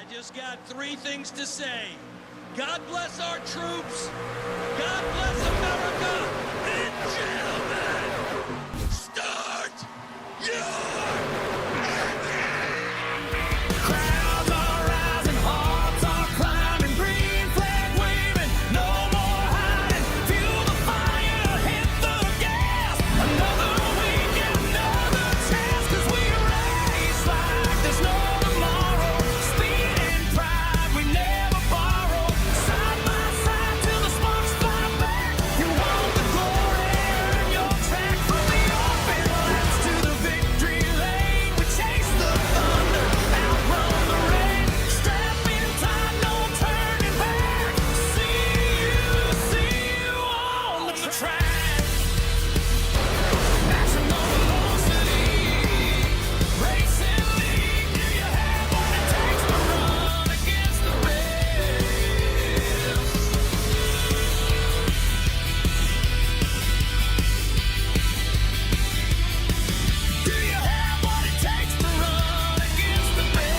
I just got three things to say. God bless our troops. God bless America. And gentlemen, start your Crowds are rising, hearts are climbing, green flag waving, no more hiding. Fuel the fire, hit the gas. Another week, another chance, 'cause we race like there's no tomorrow. Speed and pride, we never borrow. Side by side till the sparks fly back. You want the glory, earn your track. From the open laps to the victory lane, we chase the thunder, outrun the rain. Strap in tight, no turning back. See you on the track. Maximum velocity, racing league. Do you have what it takes to run against the best? Do you have what it takes to run against the best?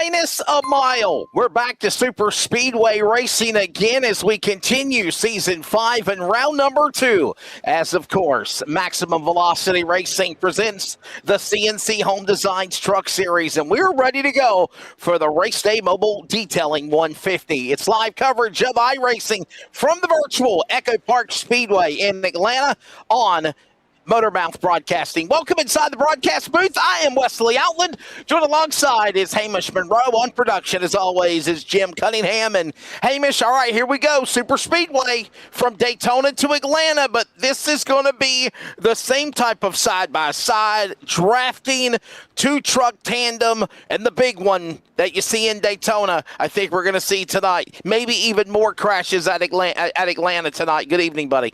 Minus a mile. We're back to super speedway racing again as we continue season 5 and round number 2. As of course, Maximum Velocity Racing presents the CNC Home Designs Truck Series, and we're ready to go for the Race Day Mobile Detailing 150. It's live coverage of iRacing from the virtual Echo Park Speedway in Atlanta on Motormouth Broadcasting. Welcome inside the broadcast booth. I am Wesley Outland. Joined alongside is Hamish Monroe. On production, as always, is Jim Cunningham. And Hamish, all right, here we go. Super Speedway from Daytona to Atlanta. But this is going to be the same type of side-by-side drafting, two-truck tandem, and the big one that you see in Daytona, I think we're going to see tonight. Maybe even more crashes at Atlanta tonight. Good evening, buddy.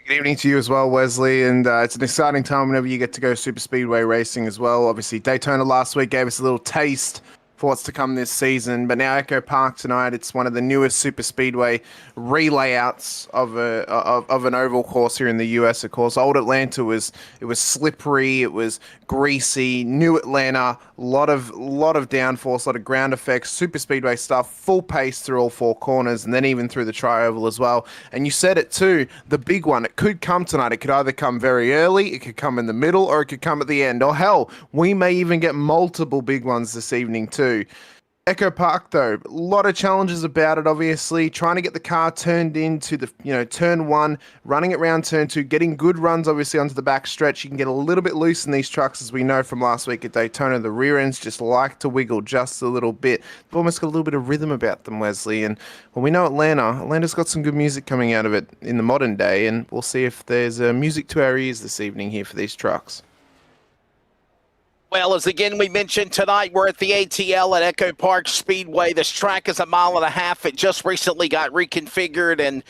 Good evening to you as well, Wesley, and it's an exciting time whenever you get to go super speedway racing as well. Obviously, Daytona last week gave us a little taste for what's to come this season, but now Echo Park tonight, it's one of the newest super speedway relayouts of an oval course here in the US. Of course, old Atlanta was slippery, it was greasy. New Atlanta, lot of downforce, a lot of ground effects, super speedway stuff, full pace through all four corners, and then even through the tri-oval as well. And you said it too, the big one, it could come tonight. It could either come very early, it could come in the middle, or it could come at the end. Or hell, we may even get multiple big ones this evening too. Echo Park, though, a lot of challenges about it, obviously. Trying to get the car turned into the, turn one, running it round turn two, getting good runs, obviously, onto the back stretch. You can get a little bit loose in these trucks, as we know from last week at Daytona. The rear ends just like to wiggle just a little bit. They've almost got a little bit of rhythm about them, Wesley. And, well, we know Atlanta's got some good music coming out of it in the modern day, and we'll see if there's music to our ears this evening here for these trucks. Well, as again we mentioned tonight, we're at the ATL at Echo Park Speedway. This track is 1.5 miles. It just recently got reconfigured and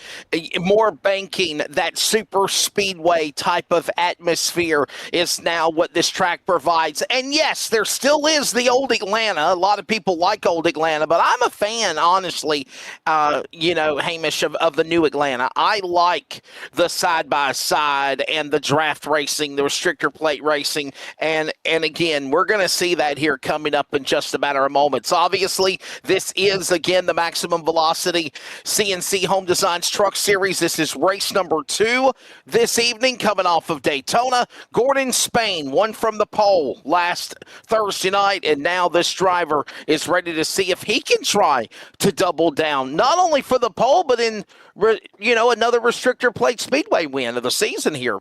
more banking. That super speedway type of atmosphere is now what this track provides. And yes, there still is the old Atlanta. A lot of people like old Atlanta, but I'm a fan, honestly, Hamish, of the new Atlanta. I like the side-by-side and the draft racing, the restrictor plate racing, and again, we're going to see that here coming up in just a matter of moments. Obviously, this is, again, the Maximum Velocity CNC Home Designs Truck Series. This is race number 2 this evening, coming off of Daytona. Gordon Spain won from the pole last Thursday night, and now this driver is ready to see if he can try to double down, not only for the pole, but in, another restrictor plate speedway win of the season here.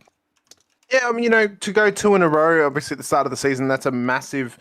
Yeah, I mean, to go 2 in a row, obviously at the start of the season, that's a massive,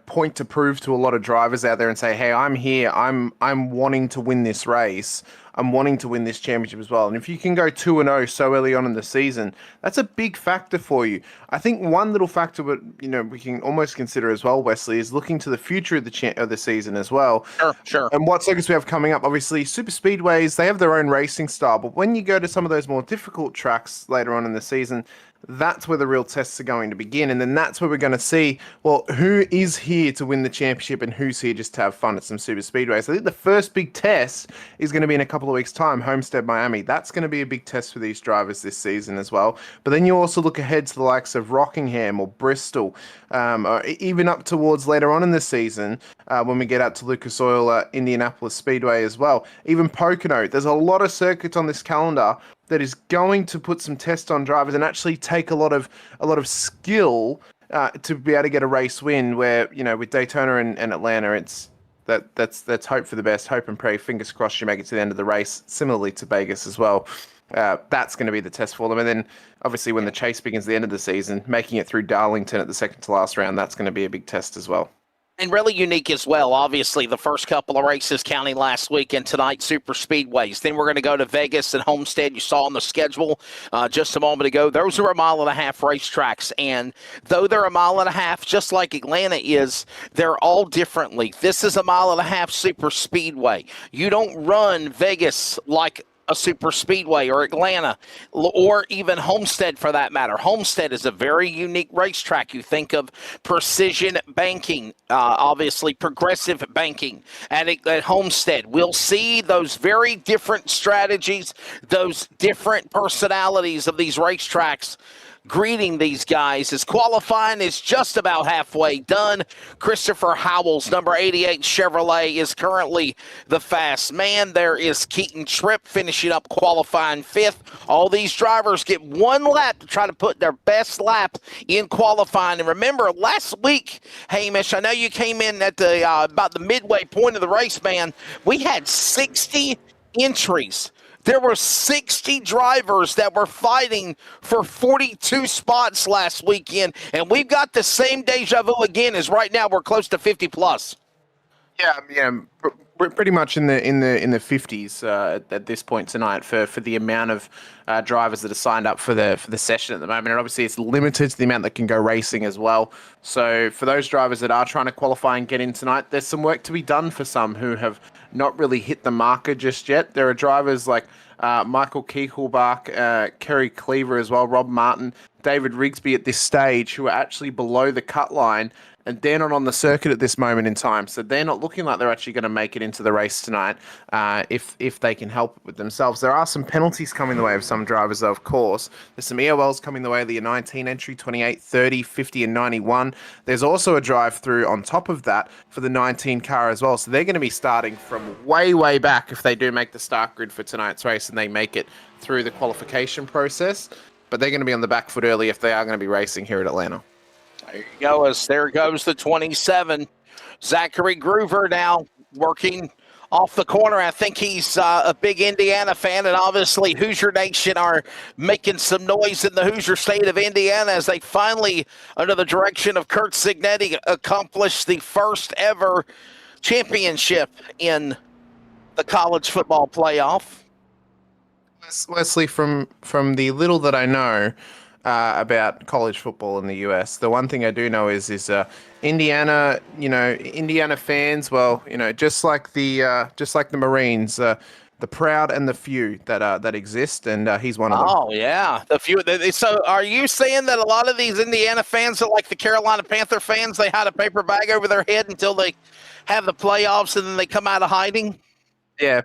point to prove to a lot of drivers out there and say, hey, I'm here, I'm wanting to win this race. and wanting to win this championship as well. And if you can go 2-0 so early on in the season, that's a big factor for you. I think one little factor, but we can almost consider as well, Wesley, is looking to the future of the season as well. Sure. And what circuits we have coming up, obviously, super speedways, they have their own racing style. But when you go to some of those more difficult tracks later on in the season, that's where the real tests are going to begin. And then that's where we're going to see, well, who is here to win the championship and who's here just to have fun at some super speedways. I think the first big test is going to be in a couple of weeks' time, Homestead, Miami. That's going to be a big test for these drivers this season as well. But then you also look ahead to the likes of Rockingham or Bristol, or even up towards later on in the season when we get out to Lucas Oil, Indianapolis Speedway as well. Even Pocono. There's a lot of circuits on this calendar that is going to put some tests on drivers and actually take a lot of skill to be able to get a race win. Where with Daytona and Atlanta, it's that's hope for the best, hope and pray, fingers crossed you make it to the end of the race. Similarly to Vegas as well, that's going to be the test for them. And then obviously when the chase begins at the end of the season, making it through Darlington at the second to last round, that's going to be a big test as well. And really unique as well. Obviously, the first couple of races counting last week and tonight, super speedways. Then we're going to go to Vegas and Homestead. You saw on the schedule just a moment ago. Those are 1.5 mile racetracks. And though they're 1.5 miles, just like Atlanta is, they're all differently. This is 1.5 mile super speedway. You don't run Vegas like a super speedway or Atlanta or even Homestead for that matter. Homestead is a very unique racetrack. You think of precision banking, obviously progressive banking at Homestead. We'll see those very different strategies, those different personalities of these racetracks greeting these guys as qualifying is just about halfway done. Christopher Howell's number 88 Chevrolet is currently the fast man. There is Keaton Tripp finishing up qualifying 5th. All these drivers get one lap to try to put their best lap in qualifying. And remember, last week, Hamish, I know you came in at the about the midway point of the race, man. We had 60 entries. There were 60 drivers that were fighting for 42 spots last weekend, and we've got the same deja vu again as right now we're close to 50 plus. Yeah, we're pretty much in the 50s at this point tonight for the amount of drivers that are signed up for the session at the moment, and obviously it's limited to the amount that can go racing as well. So for those drivers that are trying to qualify and get in tonight, there's some work to be done for some who have not really hit the marker just yet. There are drivers like Michael Kiekelbach, Kerry Cleaver as well, Rob Martin, David Rigsby at this stage who are actually below the cut line, and they're not on the circuit at this moment in time. So they're not looking like they're actually going to make it into the race tonight if they can help it with themselves. There are some penalties coming the way of some drivers, though, of course. There's some EOLs coming the way of the 19 entry, 28, 30, 50, and 91. There's also a drive-through on top of that for the 19 car as well. So they're going to be starting from way, way back if they do make the start grid for tonight's race and they make it through the qualification process. But they're going to be on the back foot early if they are going to be racing here at Atlanta. There you go. As there goes the 27. Zachary Groover now working off the corner. I think he's a big Indiana fan, and obviously Hoosier Nation are making some noise in the Hoosier state of Indiana as they finally, under the direction of Kurt Signetti, accomplished the first ever championship in the college football playoff. Wesley, from the little that I know about college football in the US, the one thing I do know is Indiana. Indiana fans. Well, just like the Marines, the proud and the few that exist, and he's one of them. Oh yeah, the few. So, are you saying that a lot of these Indiana fans are like the Carolina Panther fans? They hide a paper bag over their head until they have the playoffs, and then they come out of hiding. Yeah.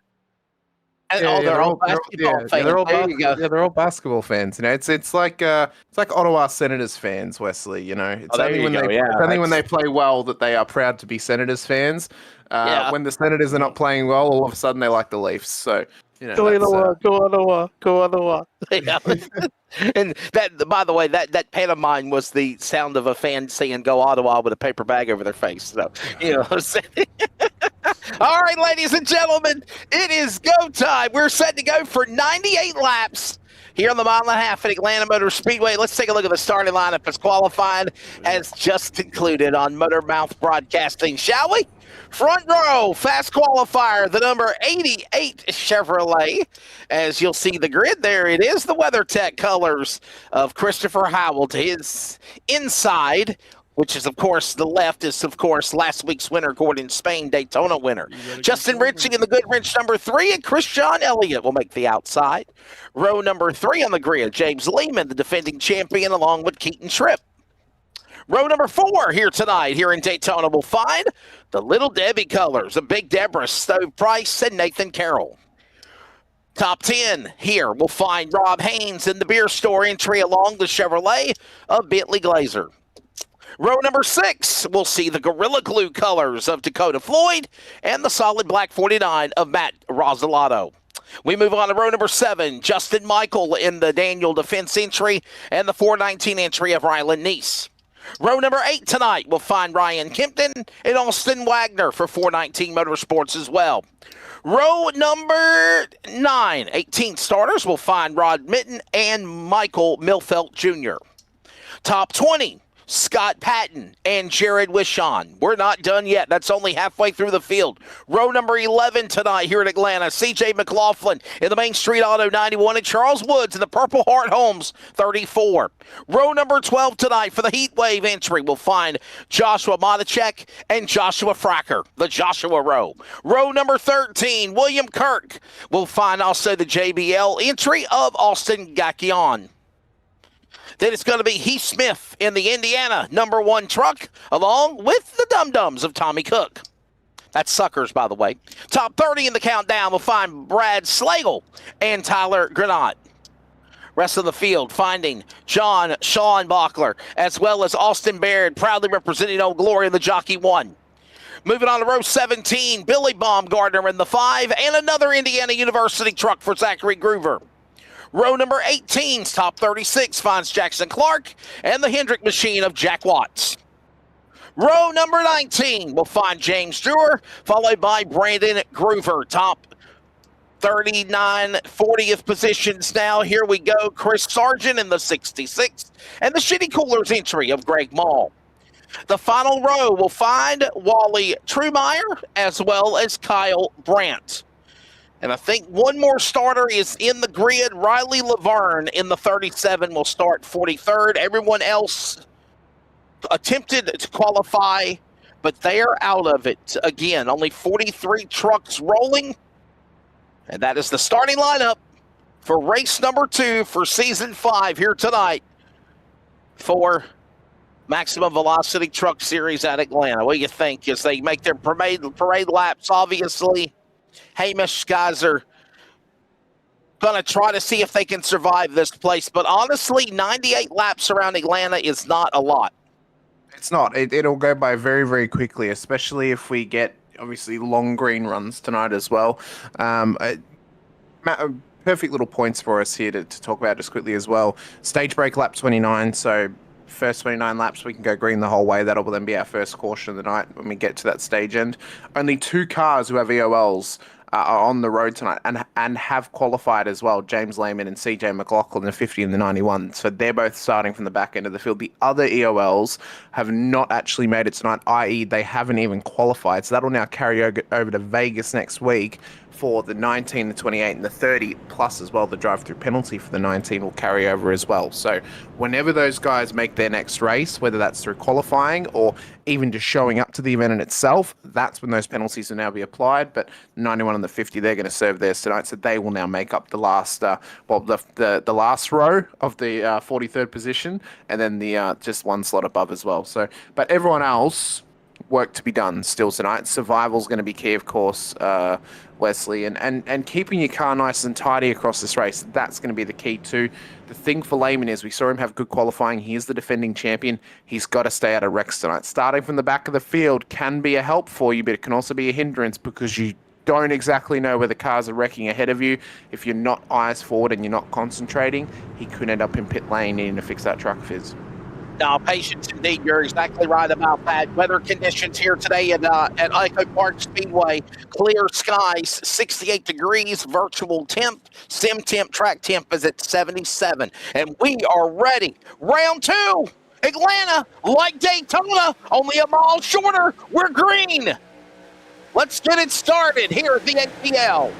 They're all basketball fans. They're all there you go. Yeah, they're all basketball fans. It's like Ottawa Senators fans, Wesley. It's only when they play well that they are proud to be Senators fans. When the Senators are not playing well, all of a sudden they like the Leafs. So go Ottawa. Yeah. And that, by the way, that pantomime was the sound of a fan saying "Go Ottawa" with a paper bag over their face. So what I'm saying. All right, ladies and gentlemen, it is go time. We're set to go for 98 laps. here on the mile and a half at Atlanta Motor Speedway. Let's take a look at the starting lineup as qualified has just concluded on Motormouth Broadcasting, shall we? Front row, fast qualifier, the number 88 Chevrolet. As you'll see the grid there, it is the WeatherTech colors of Christopher Howell to his inside, which is, of course, the left is, of course, last week's winner, Gordon Spain, Daytona winner. Justin Ritchie in the good wrench number 3, and Chris John Elliott will make the outside. Row number 3 on the grid, James Lehman, the defending champion, along with Keaton Tripp. Row number 4 here tonight, here in Daytona, we'll find the Little Debbie colors of Big Deborah, Stove Price, and Nathan Carroll. Top 10 here, we'll find Rob Haynes in the beer store entry along the Chevrolet of Bentley Glazer. Row number 6, we'll see the Gorilla Glue colors of Dakota Floyd and the solid black 49 of Matt Rosalato. We move on to row number 7, Justin Michael in the Daniel Defense entry and the 419 entry of Rylan Neese. Row number 8 tonight, we'll find Ryan Kempton and Austin Wagner for 419 Motorsports as well. Row number 9, 18 starters, we'll find Rod Mitten and Michael Milfelt Jr. Top 20, Scott Patton and Jared Wishon. We're not done yet. That's only halfway through the field. Row number 11 tonight here in Atlanta. C.J. McLaughlin in the Main Street Auto 91 and Charles Woods in the Purple Heart Homes 34. Row number 12 tonight for the Heat Wave entry. We'll find Joshua Matichek and Joshua Fracker, the Joshua row. Row number 13, William Kirk. We'll find also the JBL entry of Austin Gackion. Then it's going to be Heath Smith in the Indiana number 1 truck, along with the Dum-Dums of Tommy Cook. That's Suckers, by the way. Top 30 in the countdown, we'll find Brad Slagle and Tyler Granat. Rest of the field, finding Sean Bachler, as well as Austin Baird, proudly representing Old Glory in the Jockey 1. Moving on to row 17, Billy Baumgardner in the 5, and another Indiana University truck for Zachary Groover. Row number 18's top 36 finds Jackson Clark and the Hendrick machine of Jack Watts. Row number 19 will find James Drewer, followed by Brandon Groover. Top 39, 40th positions now. Here we go. Chris Sargent in the 66th, and the Shitty Coolers entry of Greg Mall. The final row will find Wally Trumeyer as well as Kyle Brandt. And I think one more starter is in the grid. Riley Laverne in the 37 will start 43rd. Everyone else attempted to qualify, but they are out of it. Again, only 43 trucks rolling. And that is the starting lineup for race number 2 for season 5 here tonight for Maximum Velocity Truck Series at Atlanta. What do you think as they make their parade laps? Obviously, Hamish guys are going to try to see if they can survive this place. But honestly, 98 laps around Atlanta is not a lot. It's not. It'll go by very, very quickly, especially if we get, obviously, long green runs tonight as well. Perfect little points for us here to talk about just quickly as well. Stage break lap 29, so first 29 laps we can go green the whole way. That'll then be our first caution of the night when we get to that stage end. Only 2 cars who have EOLs are on the road tonight and have qualified as well. James Lehman and CJ McLaughlin, the 50 and the 91. So they're both starting from the back end of the field. The other EOLs have not actually made it tonight, i.e. they haven't even qualified. So that'll now carry over to Vegas next week for the 19, the 28, and the 30, plus as well the drive-through penalty for the 19 will carry over as well. So whenever those guys make their next race, whether that's through qualifying or even just showing up to the event in itself, that's when those penalties will now be applied. But 91 and the 50, they're going to serve theirs tonight, so they will now make up the last, the last row of the 43rd position, and then the just one slot above as well. So, but everyone else, work to be done still tonight. Survival's going to be key, of course, Wesley, and keeping your car nice and tidy across this race, that's going to be the key too. The thing for Lehman is we saw him have good qualifying. He is the defending champion. He's got to stay out of wrecks tonight. Starting from the back of the field can be a help for you, but it can also be a hindrance because you don't exactly know where the cars are wrecking ahead of you. If you're not eyes forward and you're not concentrating, he could end up in pit lane needing to fix that truck of his. No, patience indeed. You're exactly right about that. Weather conditions here today at Echo Park Speedway. Clear skies, 68 degrees, virtual temp, sim temp, track temp is at 77. And we are ready. Round 2, Atlanta, like Daytona, only a mile shorter. We're green. Let's get it started here at the ATL.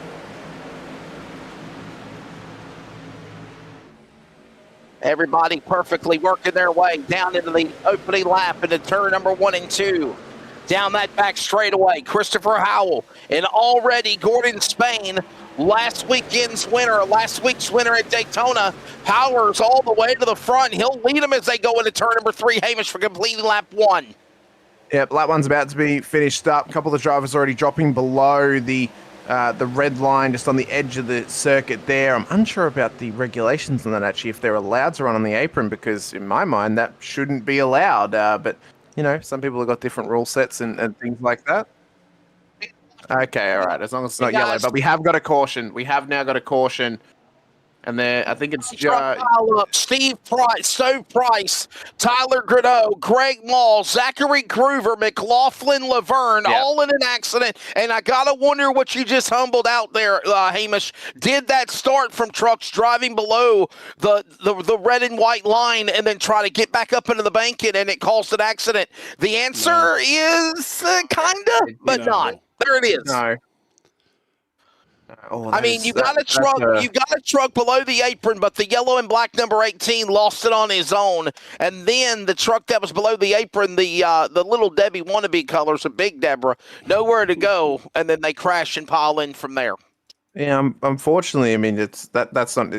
Everybody perfectly working their way down into the opening lap into turn number 1 and 2. Down that back straightaway, Christopher Howell and already Gordon Spain, last week's winner at Daytona, powers all the way to the front. He'll lead them as they go into turn number 3. Hamish for completing lap 1. Yep, lap 1's about to be finished up. A couple of the drivers already dropping below the red line, just on the edge of the circuit there. I'm unsure about the regulations on that, actually, if they're allowed to run on the apron, because in my mind, that shouldn't be allowed. But, you know, some people have got different rule sets and things like that. Okay, all right, as long as it's not yellow. But we have got a caution. We have now got a caution. And there, I think it's Steve Price, Stove Price, Tyler Grideau, Greg Mall, Zachary Groover, McLaughlin Laverne, all in an accident. And I gotta wonder what you just humbled out there, Hamish. Did that start from trucks driving below the red and white line and then try to get back up into the banking and it caused an accident? The answer is kinda, but not. There it is. No. Oh, I mean, you got a truck below the apron, but the yellow and black number 18 lost it on his own. And then the truck that was below the apron, the little Debbie wannabe colors, a Big Deborah, nowhere to go, and then they crash and pile in from there. Yeah, unfortunately, I mean, that's not,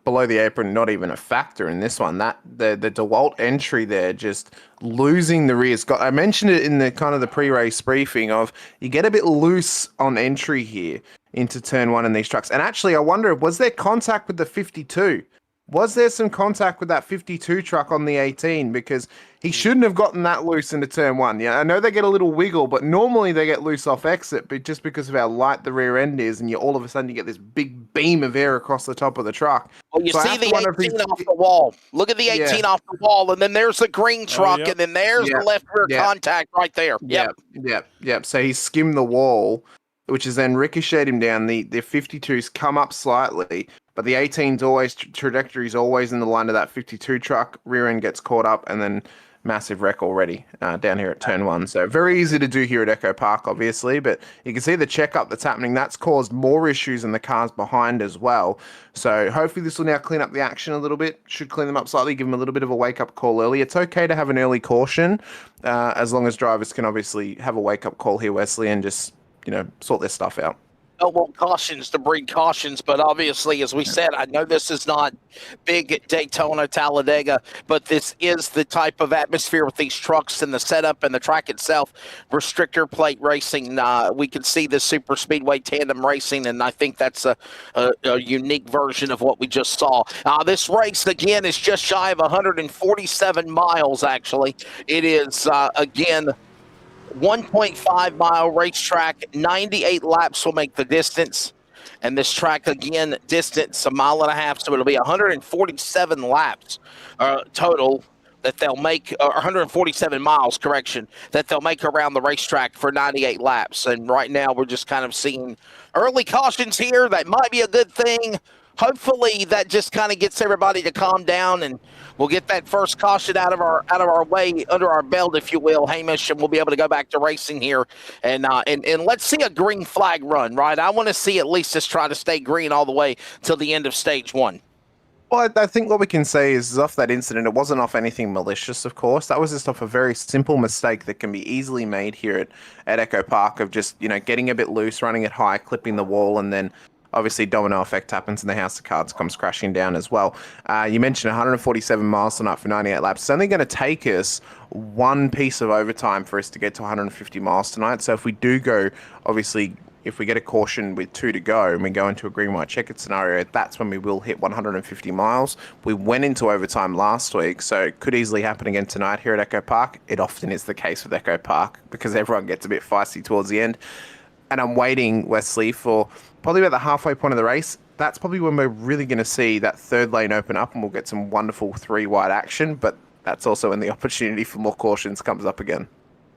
below the apron, not even a factor in this one. That the DeWalt entry there, just losing the rear. I mentioned it in the kind of the pre-race briefing of you get a bit loose on entry here into turn 1 in these trucks. And actually, I wonder, was there contact with the 52? Was there some contact with that 52 truck on the 18? Because he shouldn't have gotten that loose into turn 1. Yeah, I know they get a little wiggle, but normally they get loose off exit, but just because of how light the rear end is, and all of a sudden you get this big beam of air across the top of the truck. Well, you see the 18 off the wall. Look at the 18 off the wall, and then there's the green truck, and then there's the left rear contact right there. Yep. So he skimmed the wall, which has then ricocheted him down. The 52's come up slightly, but the 18's always, trajectory is always in the line of that 52 truck. Rear end gets caught up, and then massive wreck already down here at turn 1. So very easy to do here at Echo Park, obviously, but you can see the checkup that's happening. That's caused more issues in the cars behind as well. So hopefully this will now clean up the action a little bit. Should clean them up slightly, give them a little bit of a wake-up call early. It's okay to have an early caution, as long as drivers can obviously have a wake-up call here, Wesley, and just sort their stuff out. I want cautions to breed cautions, but obviously, as we said, I know this is not big Daytona, Talladega, but this is the type of atmosphere with these trucks and the setup and the track itself. Restrictor plate racing, we can see the super speedway tandem racing, and I think that's a unique version of what we just saw. This race, again, is just shy of 147 miles, actually. It is, again, 1.5 mile racetrack, 98 laps will make the distance. And this track, again, distance, 1.5 miles, so it'll be 147 laps total that they'll make, or 147 miles, that they'll make around the racetrack for 98 laps. And right now we're just kind of seeing early cautions here. That might be a good thing. Hopefully that just kind of gets everybody to calm down, and we'll get that first caution out of our way, under our belt, if you will, Hamish, and we'll be able to go back to racing here. And let's see a green flag run, right? I want to see at least us try to stay green all the way till the end of stage 1. Well, I think what we can say is off that incident, it wasn't off anything malicious, of course. That was just off a very simple mistake that can be easily made here at Echo Park of just, getting a bit loose, running it high, clipping the wall, and then obviously domino effect happens and the house of cards comes crashing down as well. You mentioned 147 miles tonight for 98 laps. It's only going to take us one piece of overtime for us to get to 150 miles tonight. So if we do go, obviously, if we get a caution with 2 to go and we go into a green-white checkered scenario, that's when we will hit 150 miles. We went into overtime last week, so it could easily happen again tonight here at Echo Park. It often is the case with Echo Park because everyone gets a bit feisty towards the end. And I'm waiting, Wesley, for probably about the halfway point of the race. That's probably when we're really going to see that third lane open up and we'll get some wonderful 3 wide action. But that's also when the opportunity for more cautions comes up again.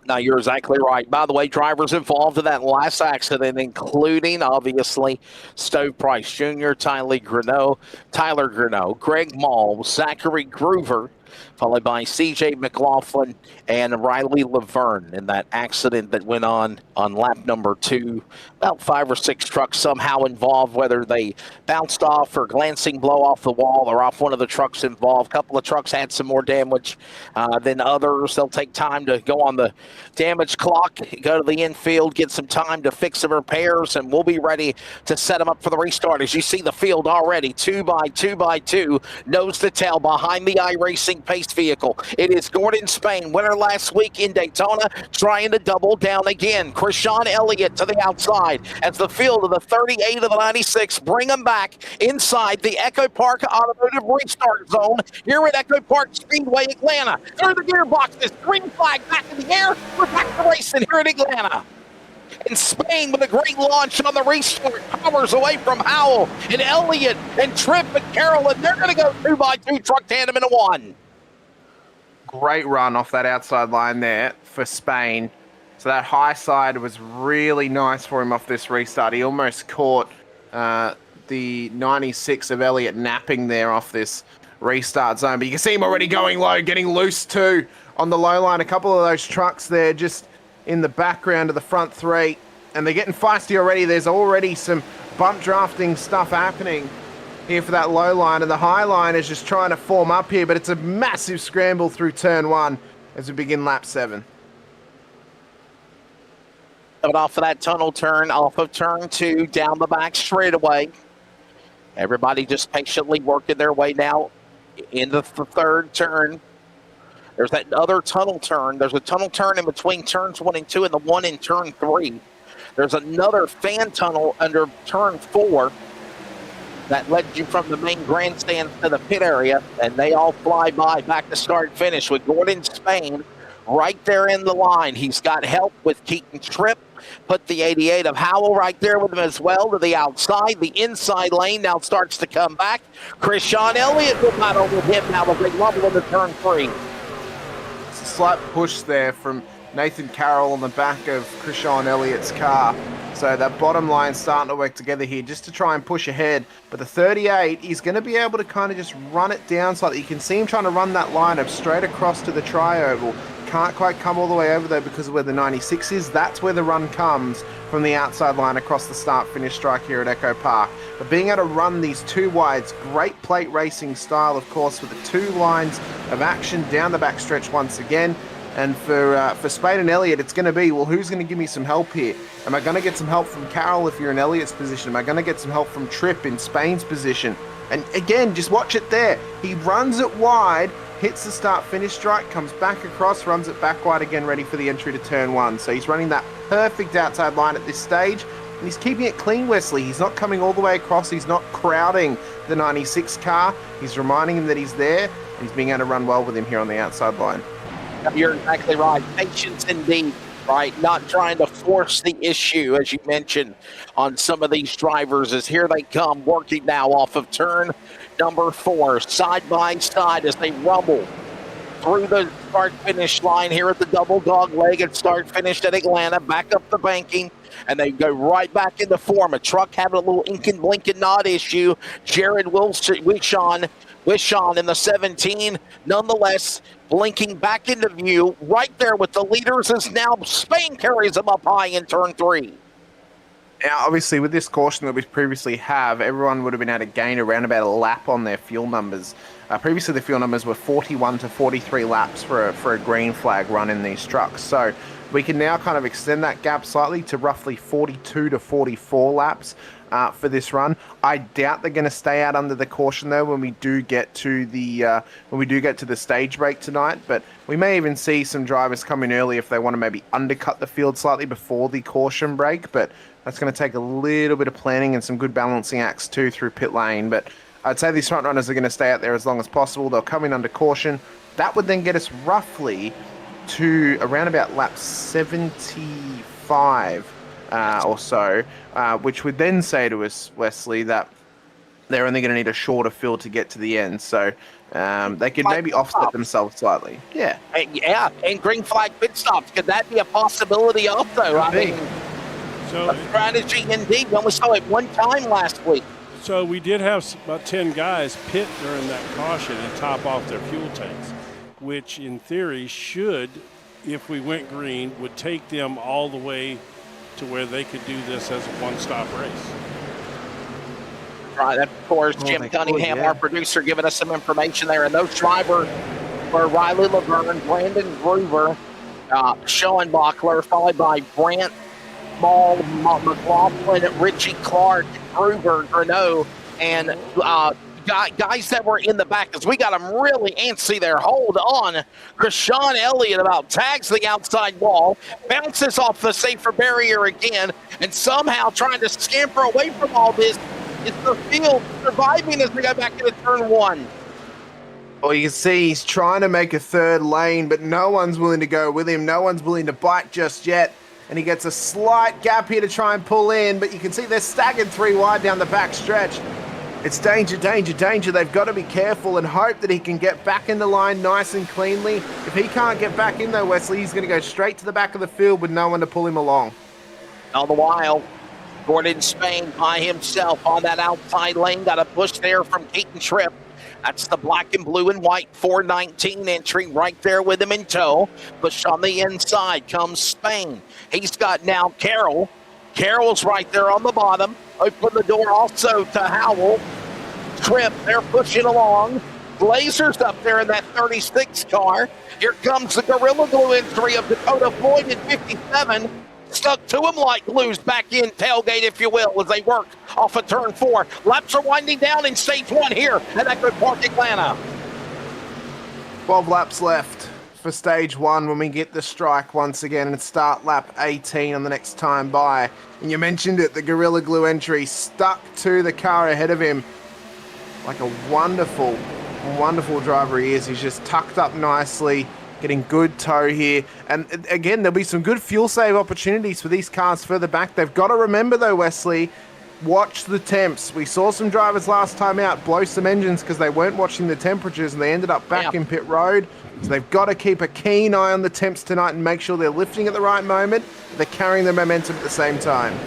No, you're exactly right. By the way, drivers involved in that last accident, including, obviously, Stove Price Jr., Tyler Greneau, Greg Mall, Zachary Groover, followed by C.J. McLaughlin and Riley Laverne in that accident that went on lap number 2. About 5 or 6 trucks somehow involved, whether they bounced off or glancing blow off the wall or off one of the trucks involved. A couple of trucks had some more damage than others. They'll take time to go on the damage clock, go to the infield, get some time to fix some repairs, and we'll be ready to set them up for the restart. As you see the field already, 2 by 2 by 2, nose to tail behind the iRacing Pace vehicle. It is Gordon Spain, winner last week in Daytona, trying to double down again. Krishan Elliott to the outside as the field of the 38 of the 96 bring them back inside the Echo Park Automotive Restart Zone here at Echo Park Speedway, Atlanta. Through the gearboxes, green flag back in the air. We're back to racing here in Atlanta. And Spain with a great launch on the restart. Powers away from Howell and Elliott and Tripp and Carroll, and they're going to go 2 by 2 truck tandem in a 1. Great run off that outside line there for Spain. So that high side was really nice for him off this restart. He almost caught the 96 of Elliott napping there off this restart zone. But you can see him already going low, getting loose too on the low line. A couple of those trucks there just in the background of the front 3. And they're getting feisty already. There's already some bump drafting stuff happening here for that low line. And the high line is just trying to form up here. But it's a massive scramble through turn 1 as we begin lap 7. Coming off of that tunnel turn, off of turn 2, down the back straightaway. Everybody just patiently working their way now into the 3rd turn. There's that other tunnel turn. There's a tunnel turn in between turns 1 and 2 and the one in turn 3. There's another fan tunnel under turn 4 that led you from the main grandstand to the pit area, and they all fly by back to start finish with Gordon Spain right there in the line. He's got help with Keaton Tripp. Put the 88 of Howell right there with him as well to the outside. The inside lane now starts to come back. Krishan Elliott will battle with him now with a level in the turn 3. It's a slight push there from Nathan Carroll on the back of Krishan Elliott's car. So that bottom line starting to work together here just to try and push ahead. But the 38 is going to be able to kind of just run it down slightly. You can see him trying to run that lineup straight across to the tri-oval. Can't quite come all the way over though because of where the 96 is. That's where the run comes from the outside line across the start-finish strike here at Echo Park. But being able to run these 2 wides, great plate racing style, of course, with the 2 lines of action down the back stretch once again. And for Spain and Elliott, it's going to be, well, who's going to give me some help here? Am I going to get some help from Carroll if you're in Elliott's position? Am I going to get some help from Tripp in Spain's position? And again, just watch it there. He runs it wide, hits the start-finish strike, comes back across, runs it back wide again, ready for the entry to turn 1. So he's running that perfect outside line at this stage, and he's keeping it clean, Wesley. He's not coming all the way across. He's not crowding the 96 car. He's reminding him that he's there, and he's being able to run well with him here on the outside line. You're exactly right. Patience indeed, right? Not trying to force the issue, as you mentioned, on some of these drivers as here they come, working now off of turn number 4, side by side as they rumble through the start-finish line here at the double dog leg at start-finish at Atlanta, back up the banking, and they go right back into form. A truck having a little inking, blinking, nod issue. Jared Wishon in the 17, nonetheless, blinking back into view, right there with the leaders as now Spain carries them up high in turn 3. Now, obviously, with this caution that we previously have, everyone would have been able to gain around about a lap on their fuel numbers. Previously, the fuel numbers were 41 to 43 laps for a green flag run in these trucks. So we can now kind of extend that gap slightly to roughly 42 to 44 laps for this run. I doubt they're going to stay out under the caution though when we do get to the stage break tonight. But we may even see some drivers come in early if they want to maybe undercut the field slightly before the caution break. But that's going to take a little bit of planning and some good balancing acts too through pit lane. But I'd say these front runners are going to stay out there as long as possible. They'll come in under caution. That would then get us roughly to around about lap 75 or so, which would then say to us, Wesley, that they're only going to need a shorter field to get to the end. So they could maybe offset themselves slightly. Yeah. And green flag pit stops. Could that be a possibility also? I mean, So, a strategy indeed. We only saw it one time last week. so we did have about 10 guys pit during that caution and top off their fuel tanks, which in theory should, if we went green, would take them all the way to where they could do this as a one-stop race. Right, of course, Jim Cunningham, our producer, giving us some information there. And those drivers were Riley Laverne, Brandon Groover, Sean Bachler, followed by Brant, Maul, McLaughlin, Richie Clark, Groover, Greneau, and guys that were in the back, because we got them really antsy there. Hold on. Krishawn Elliott about tags the outside wall, bounces off the safer barrier again, and somehow trying to scamper away from all this. It's the field surviving as we go back into turn one. Well, you can see he's trying to make a third lane, but no one's willing to go with him. No one's willing to bite just yet. And he gets a slight gap here to try and pull in, but you can see they're staggered 3 wide down the back stretch. It's danger, danger, danger. They've got to be careful and hope that he can get back in the line nice and cleanly. If he can't get back in though, Wesley, he's going to go straight to the back of the field with no one to pull him along. All the while, Gordon Spain by himself on that outside lane. Got a push there from Keaton Tripp. That's the black and blue and white 419 entry right there with him in tow. Push on the inside comes Spain. He's got now Carroll. Carroll's right there on the bottom. Open the door also to Howell. Tripp, they're pushing along. Blazers up there in that 36 car. Here comes the Gorilla Glue entry of Dakota Floyd in 57. Stuck to him like glues back in tailgate, if you will, as they work off of turn 4. Laps are winding down in stage 1 here at Echo Park, Atlanta. 12 laps left for stage 1 when we get the strike once again and start lap 18 on the next time by. And you mentioned it, the Gorilla Glue entry stuck to the car ahead of him. Like a wonderful, wonderful driver he is. He's just tucked up nicely. Getting good tow here. And again, there'll be some good fuel save opportunities for these cars further back. They've got to remember, though, Wesley, watch the temps. We saw some drivers last time out blow some engines because they weren't watching the temperatures and they ended up back in pit road. So they've got to keep a keen eye on the temps tonight and make sure they're lifting at the right moment. They're carrying the momentum at the same time.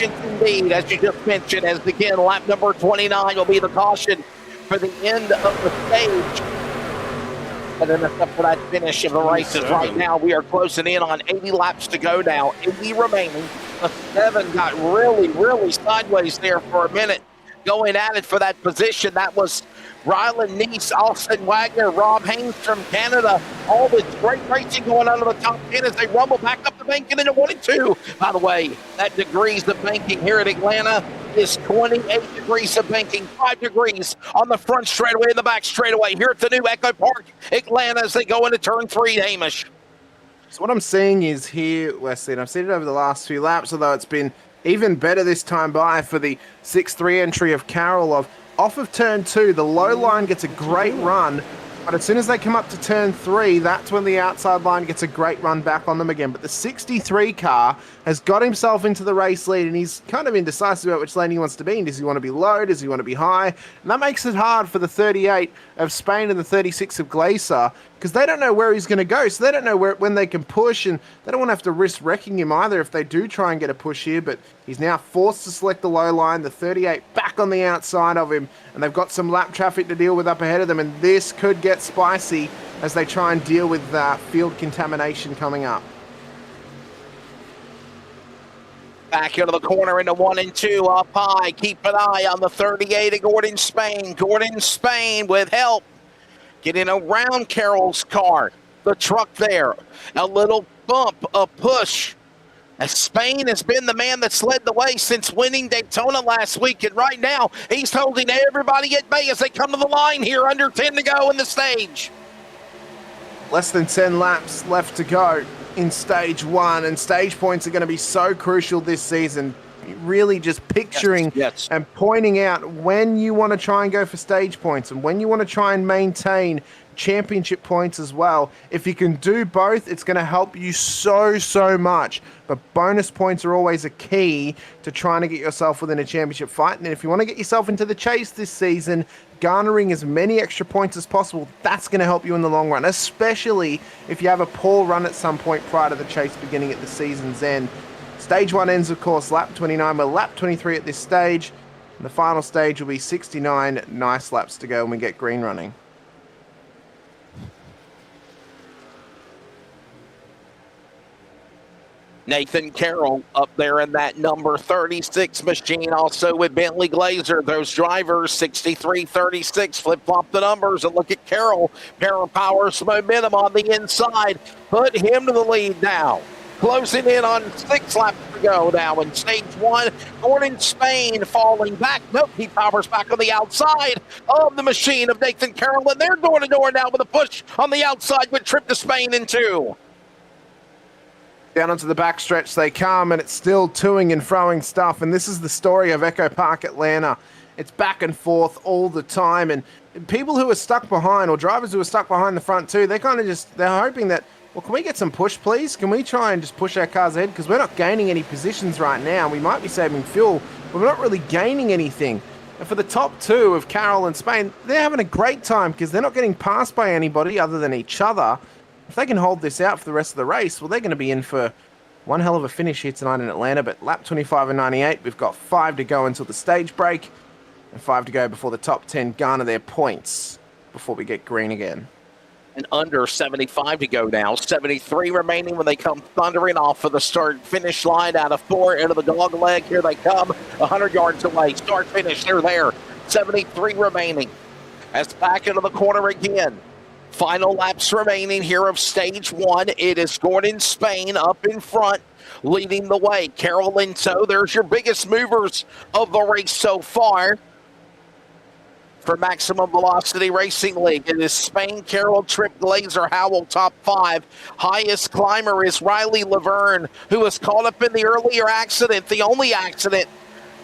Indeed, as you just mentioned, as again, lap number 29 will be the caution for the end of the stage. And then that's up for that finish of the races. Right now, we are closing in on 80 laps to go now. 80 remaining. The 7 got really, really sideways there for a minute. Going at it for that position. That was Ryland Neese, Austin Wagner, Rob Haynes from Canada. All this great racing going on in the top 10 as they rumble back up the banking into 1 and 2. By the way, that degrees of banking here at Atlanta is 28 degrees of banking, 5 degrees on the front straightaway and the back straightaway here at the new Echo Park, Atlanta, as they go into turn 3, Hamish. So what I'm seeing is here, Wesley, and I've seen it over the last few laps, although it's been even better this time by for the 6-3 entry of Carroll. Off of turn 2, the low line gets a great run, but as soon as they come up to turn 3, that's when the outside line gets a great run back on them again. But the 63 car has got himself into the race lead, and he's kind of indecisive about which lane he wants to be in. Does he want to be low? Does he want to be high? And that makes it hard for the 38 of Spain and the 36 of Glacier, because they don't know where he's going to go, so they don't know when they can push, and they don't want to have to risk wrecking him either if they do try and get a push here. But he's now forced to select the low line, the 38 back on the outside of him, and they've got some lap traffic to deal with up ahead of them, and this could get spicy as they try and deal with field contamination coming up. Back into the corner into 1 and 2 up high. Keep an eye on the 38 of Gordon Spain. Gordon Spain with help getting around Carroll's car. The truck there. A little bump, a push. As Spain has been the man that's led the way since winning Daytona last week. And right now, he's holding everybody at bay as they come to the line here. Under 10 to go in the stage. Less than 10 laps left to go in stage 1, and stage points are going to be so crucial this season. Really just picturing and pointing out when you want to try and go for stage points and when you want to try and maintain championship points as well. If you can do both, it's going to help you so much. But bonus points are always a key to trying to get yourself within a championship fight. And if you want to get yourself into the chase this season, garnering as many extra points as possible, that's going to help you in the long run, especially if you have a poor run at some point prior to the chase beginning at the season's end. Stage 1 ends, of course, lap 29. We're lap 23 at this stage. And the final stage will be 69 nice laps to go when we get green running. Nathan Carroll up there in that number 36 machine, also with Bentley Glazer. Those drivers, 63-36, flip-flop the numbers, and look at Carroll. Powers momentum on the inside. Put him to the lead now. Closing in on 6 laps to go now in stage 1. Gordon Spain falling back. Nope, he powers back on the outside of the machine of Nathan Carroll, and they're door to door now with a push on the outside with trip to Spain in 2. Down onto the backstretch they come, and it's still toing and froing stuff. And this is the story of Echo Park Atlanta. It's back and forth all the time, and people who are stuck behind, or drivers who are stuck behind the front too, they're hoping that, well, can we get some push, please? Can we try and just push our cars ahead? Because we're not gaining any positions right now. We might be saving fuel, but we're not really gaining anything. And for the top 2 of Carroll and Spain, they're having a great time because they're not getting passed by anybody other than each other. If they can hold this out for the rest of the race, well, they're going to be in for one hell of a finish here tonight in Atlanta. But lap 25 and 98, we've got 5 to go until the stage break, and 5 to go before the top 10 garner their points before we get green again. And under 75 to go now. 73 remaining when they come thundering off of the start-finish line out of 4 into the dog leg. Here they come, 100 yards away. Start-finish, they're there. 73 remaining. As back into the corner again. Final laps remaining here of stage 1. It is Gordon Spain up in front, leading the way. Carroll in tow. There's your biggest movers of the race so far. For Maximum Velocity Racing League, it is Spain, Carroll, Tripp, Glazer, Howell, top 5. Highest climber is Riley Laverne, who was caught up in the earlier accident, the only accident.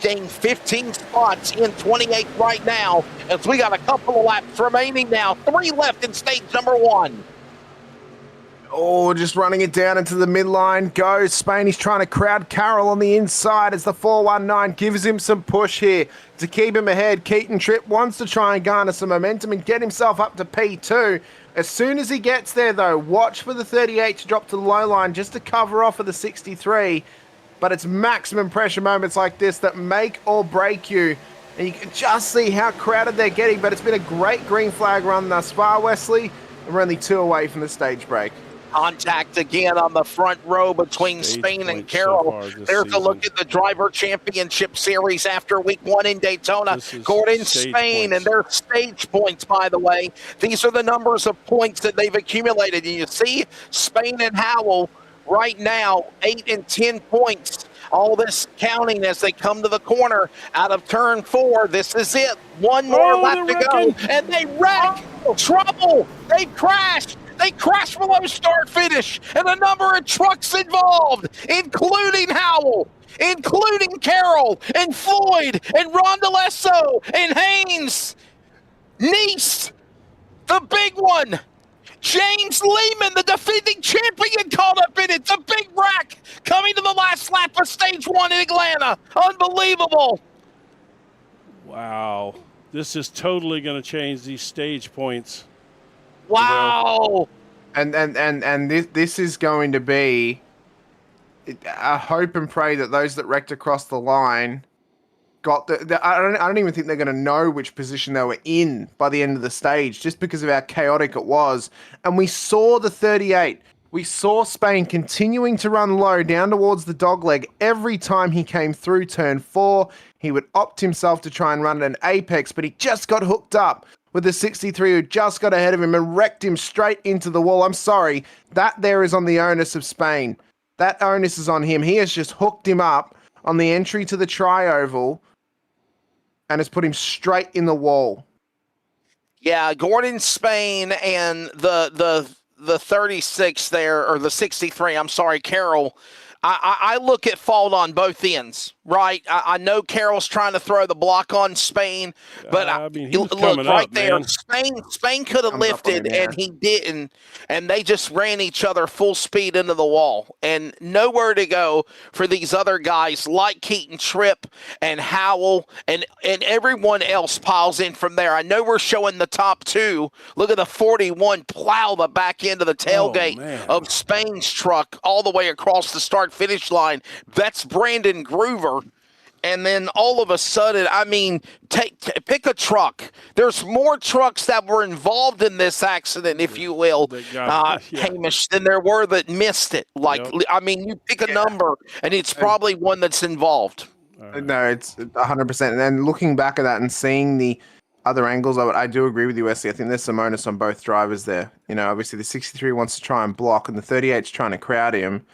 Gained 15 spots in 28 right now, as we got a couple of laps remaining now. 3 left in stage number 1. Oh, just running it down into the midline goes Spain. He's trying to crowd Carroll on the inside as the 419 gives him some push here to keep him ahead. Keaton Tripp wants to try and garner some momentum and get himself up to P2. As soon as he gets there, though, watch for the 38 to drop to the low line just to cover off of the 63. But it's maximum pressure moments like this that make or break you. And you can just see how crowded they're getting. But it's been a great green flag run thus far, Wesley. And we're only 2 away from the stage break. Contact again on the front row between Spain and Carroll. There's a look at the Driver Championship Series after week 1 in Daytona. Gordon Spain and their stage points, by the way. These are the numbers of points that they've accumulated. And you see Spain and Howell right now, 8 and 10 points. All this counting as they come to the corner out of turn 4. This is it. One more lap to go. And they wreck. Trouble. They crashed. They crashed below start finish. And a number of trucks involved, including Howell, including Carroll, and Floyd, and Rondalesso, and Haynes. Nice, the big one. James Lehman, the defending champion, caught up in it. It's a big wreck coming to the last lap of stage 1 in Atlanta. Unbelievable. Wow. This is totally going to change these stage points. Wow. And this is going to be, I hope and pray that those that wrecked across the line got I don't even think they're going to know which position they were in by the end of the stage, just because of how chaotic it was. And we saw the 38. We saw Spain continuing to run low down towards the dogleg every time he came through turn 4. He would opt himself to try and run at an apex, but he just got hooked up with the 63 who just got ahead of him and wrecked him straight into the wall. I'm sorry, that there is on the onus of Spain. That onus is on him. He has just hooked him up on the entry to the tri-oval and has put him straight in the wall. Yeah, Gordon Spain and the 36 there, or the 63, I'm sorry, Carroll. I look at fault on both ends, right? I know Carroll's trying to throw the block on Spain, but I mean, he was look coming right up, there. man. Spain could have Comes up on lifted, him, yeah. and he didn't, and they just ran each other full speed into the wall, and nowhere to go for these other guys like Keaton Tripp and Howell, and everyone else piles in from there. I know we're showing the top two. Look at the 41 plow the back end of the tailgate man. of Spain's truck all the way across the start-finish line. That's Brandon Groover. And then all of a sudden, I mean, pick a truck. There's more trucks that were involved in this accident, if you will, Hamish, than there were that missed it. Like, I mean, you pick a number, and it's probably one that's involved. No, it's 100%. And then looking back at that and seeing the other angles of it, I do agree with you, Wesley. I think there's some onus on both drivers there. You know, obviously the 63 wants to try and block, and the 38's trying to crowd him.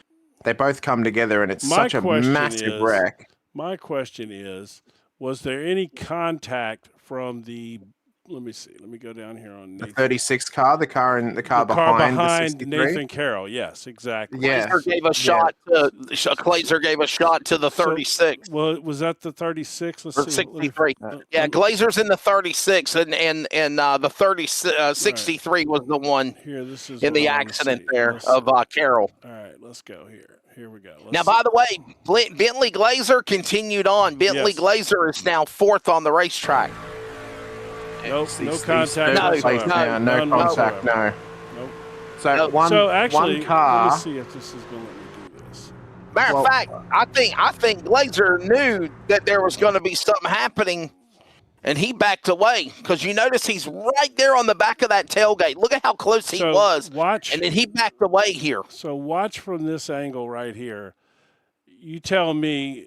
They both come together, and it's such a massive wreck. My question is, was there any contact from the? Let me see. Let me go down here on The 36 car, the car behind the 63? Nathan Carroll. Yes, exactly. Yeah. Glazer gave a shot to Glazer gave a shot to the 36. Well, was that the 36? Let's Or see. 63. Yeah, Glazer's in the 36, and the 63 was the one Here, this is in the what I wanna accident see. there Let's of Carroll. All right, let's go here. Here we go. Now, by the way, Bentley Glazer continued on. Bentley Glazer is now fourth on the racetrack. Nope, no These contact. No, plates now, no None contact, whatsoever. no. Nope. So So actually, one car. let me see if this is going to let me do this. Matter of fact, I think Glazer knew that there was going to be something happening, and he backed away because you notice he's right there on the back of that tailgate. Look at how close he was. Watch, and then he backed away here. So watch from this angle right here. You tell me.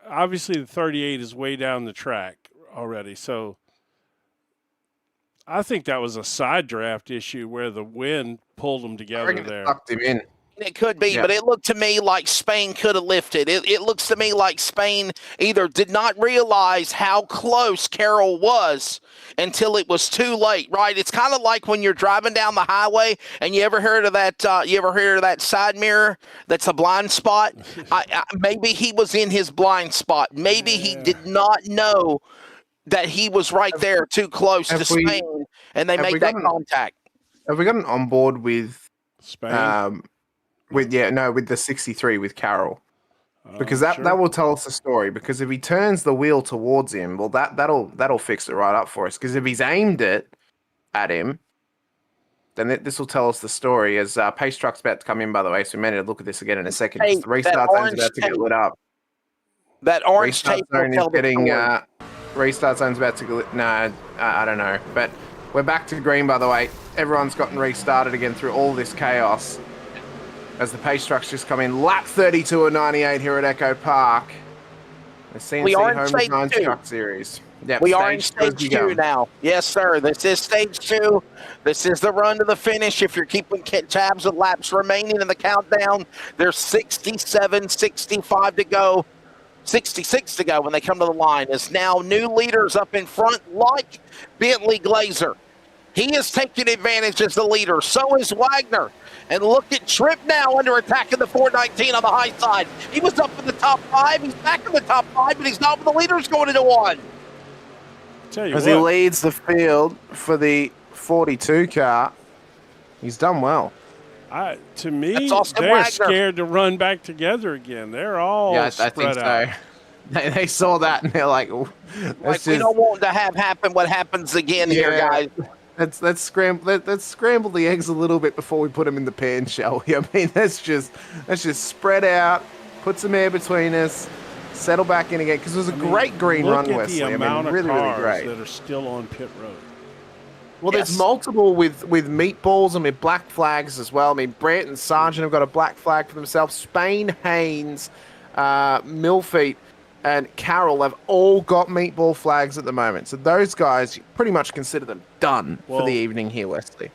Obviously, the 38 is way down the track already. So I think that was a side draft issue where the wind pulled them together there. Sucked him in. It could be, but it looked to me like Spain could have lifted. It looks to me like Spain either did not realize how close Carroll was until it was too late, right? It's kind of like when you're driving down the highway and you ever heard of that side mirror that's a blind spot? Maybe he was in his blind spot. Maybe he did not know that he was right there too close to Spain, and they made that contact. Have we gotten on board with Spain? With the 63 with Carroll, because that will tell us the story. Because if he turns the wheel towards him, well, that'll fix it right up for us. Because if he's aimed it at him, then this will tell us the story. As Pace Truck's about to come in, by the way, so we may need to look at this again in a second. Hey, the restart zone's about to get lit up. That orange restart tape zone will is tell the getting. story. Restart zone's about to get. No, I don't know, but we're back to green. By the way, everyone's gotten restarted again through all this chaos. As the pace trucks just come in, lap 32 of 98 here at Echo Park. The CNC Home Design Truck Series. Yep, we are in stage 2 now. Yes, sir. This is stage 2. This is the run to the finish. If you're keeping tabs of laps remaining in the countdown, there's 67, 65 to go. 66 to go when they come to the line. Is now new leaders up in front like Bentley Glazer. He is taking advantage as the leader. So is Wagner. And look at Tripp now under attack in the 419 on the high side. He was up in the top 5. He's back in the top 5, but he's not with the leaders going into 1. As he leads the field for the 42 car, he's done well. To me, Austin they're Wagner. scared to run back together again. They're all I spread think out. so. They saw that and they're like, We don't want to have happen what happens again here, guys. Let's scramble the eggs a little bit before we put them in the pan, shall we? I mean, let's just spread out, put some air between us, settle back in again, because it was a great green run, Wesley. Look at the amount of really cars great. that are still on pit road. Well, there's multiple with meatballs and with black flags as well. I mean, Brant and Sargent have got a black flag for themselves. Spain, Haynes, Milfeet, and Carroll have all got meatball flags at the moment. So those guys, you pretty much consider them done for the evening here, Wesley.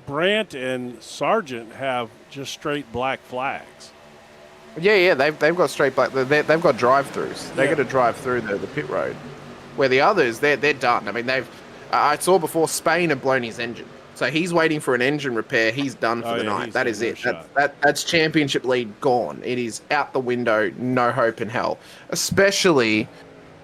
Brant and Sargent have just straight black flags. Yeah, they've got straight black. They've got drive-throughs. They got to drive through the pit road. Where the others, they're done. I mean, I saw before Spain had blown his engine. So he's waiting for an engine repair. He's done for the night. That is it. That's championship lead gone. It is out the window. No hope in hell. Especially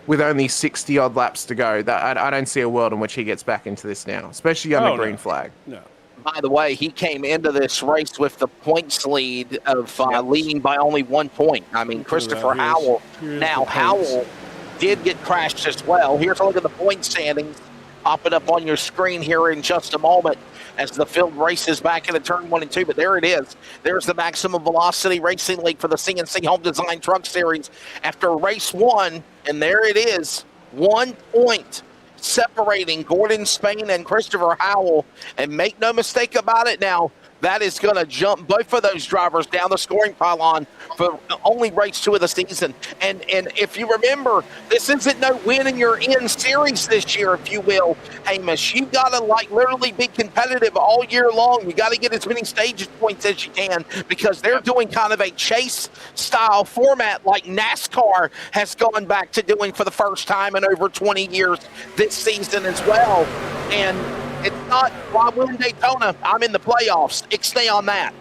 with only 60-odd laps to go. I don't see a world in which he gets back into this now, especially on the green flag. No. By the way, he came into this race with the points lead of leading by only 1 point. I mean, Christopher Howell. Now, Howell did get crashed as well. Here's a look at the point standings. Pop it up on your screen here in just a moment as the field races back into turn 1 and 2. But there it is. There's the Maximum Velocity Racing League for the CNC Home Design Truck Series after race 1. And there it is. 1 point separating Gordon Spain and Christopher Howell. And make no mistake about it now, that is going to jump both of those drivers down the scoring pylon for only race 2 of the season. And if you remember, this isn't no win and you're in series this year, if you will, Hamish. You've got to literally be competitive all year long. You got to get as many stage points as you can because they're doing kind of a chase style format like NASCAR has gone back to doing for the first time in over 20 years this season as well. And it's not, why win Daytona? I'm in the playoffs. Stay on that.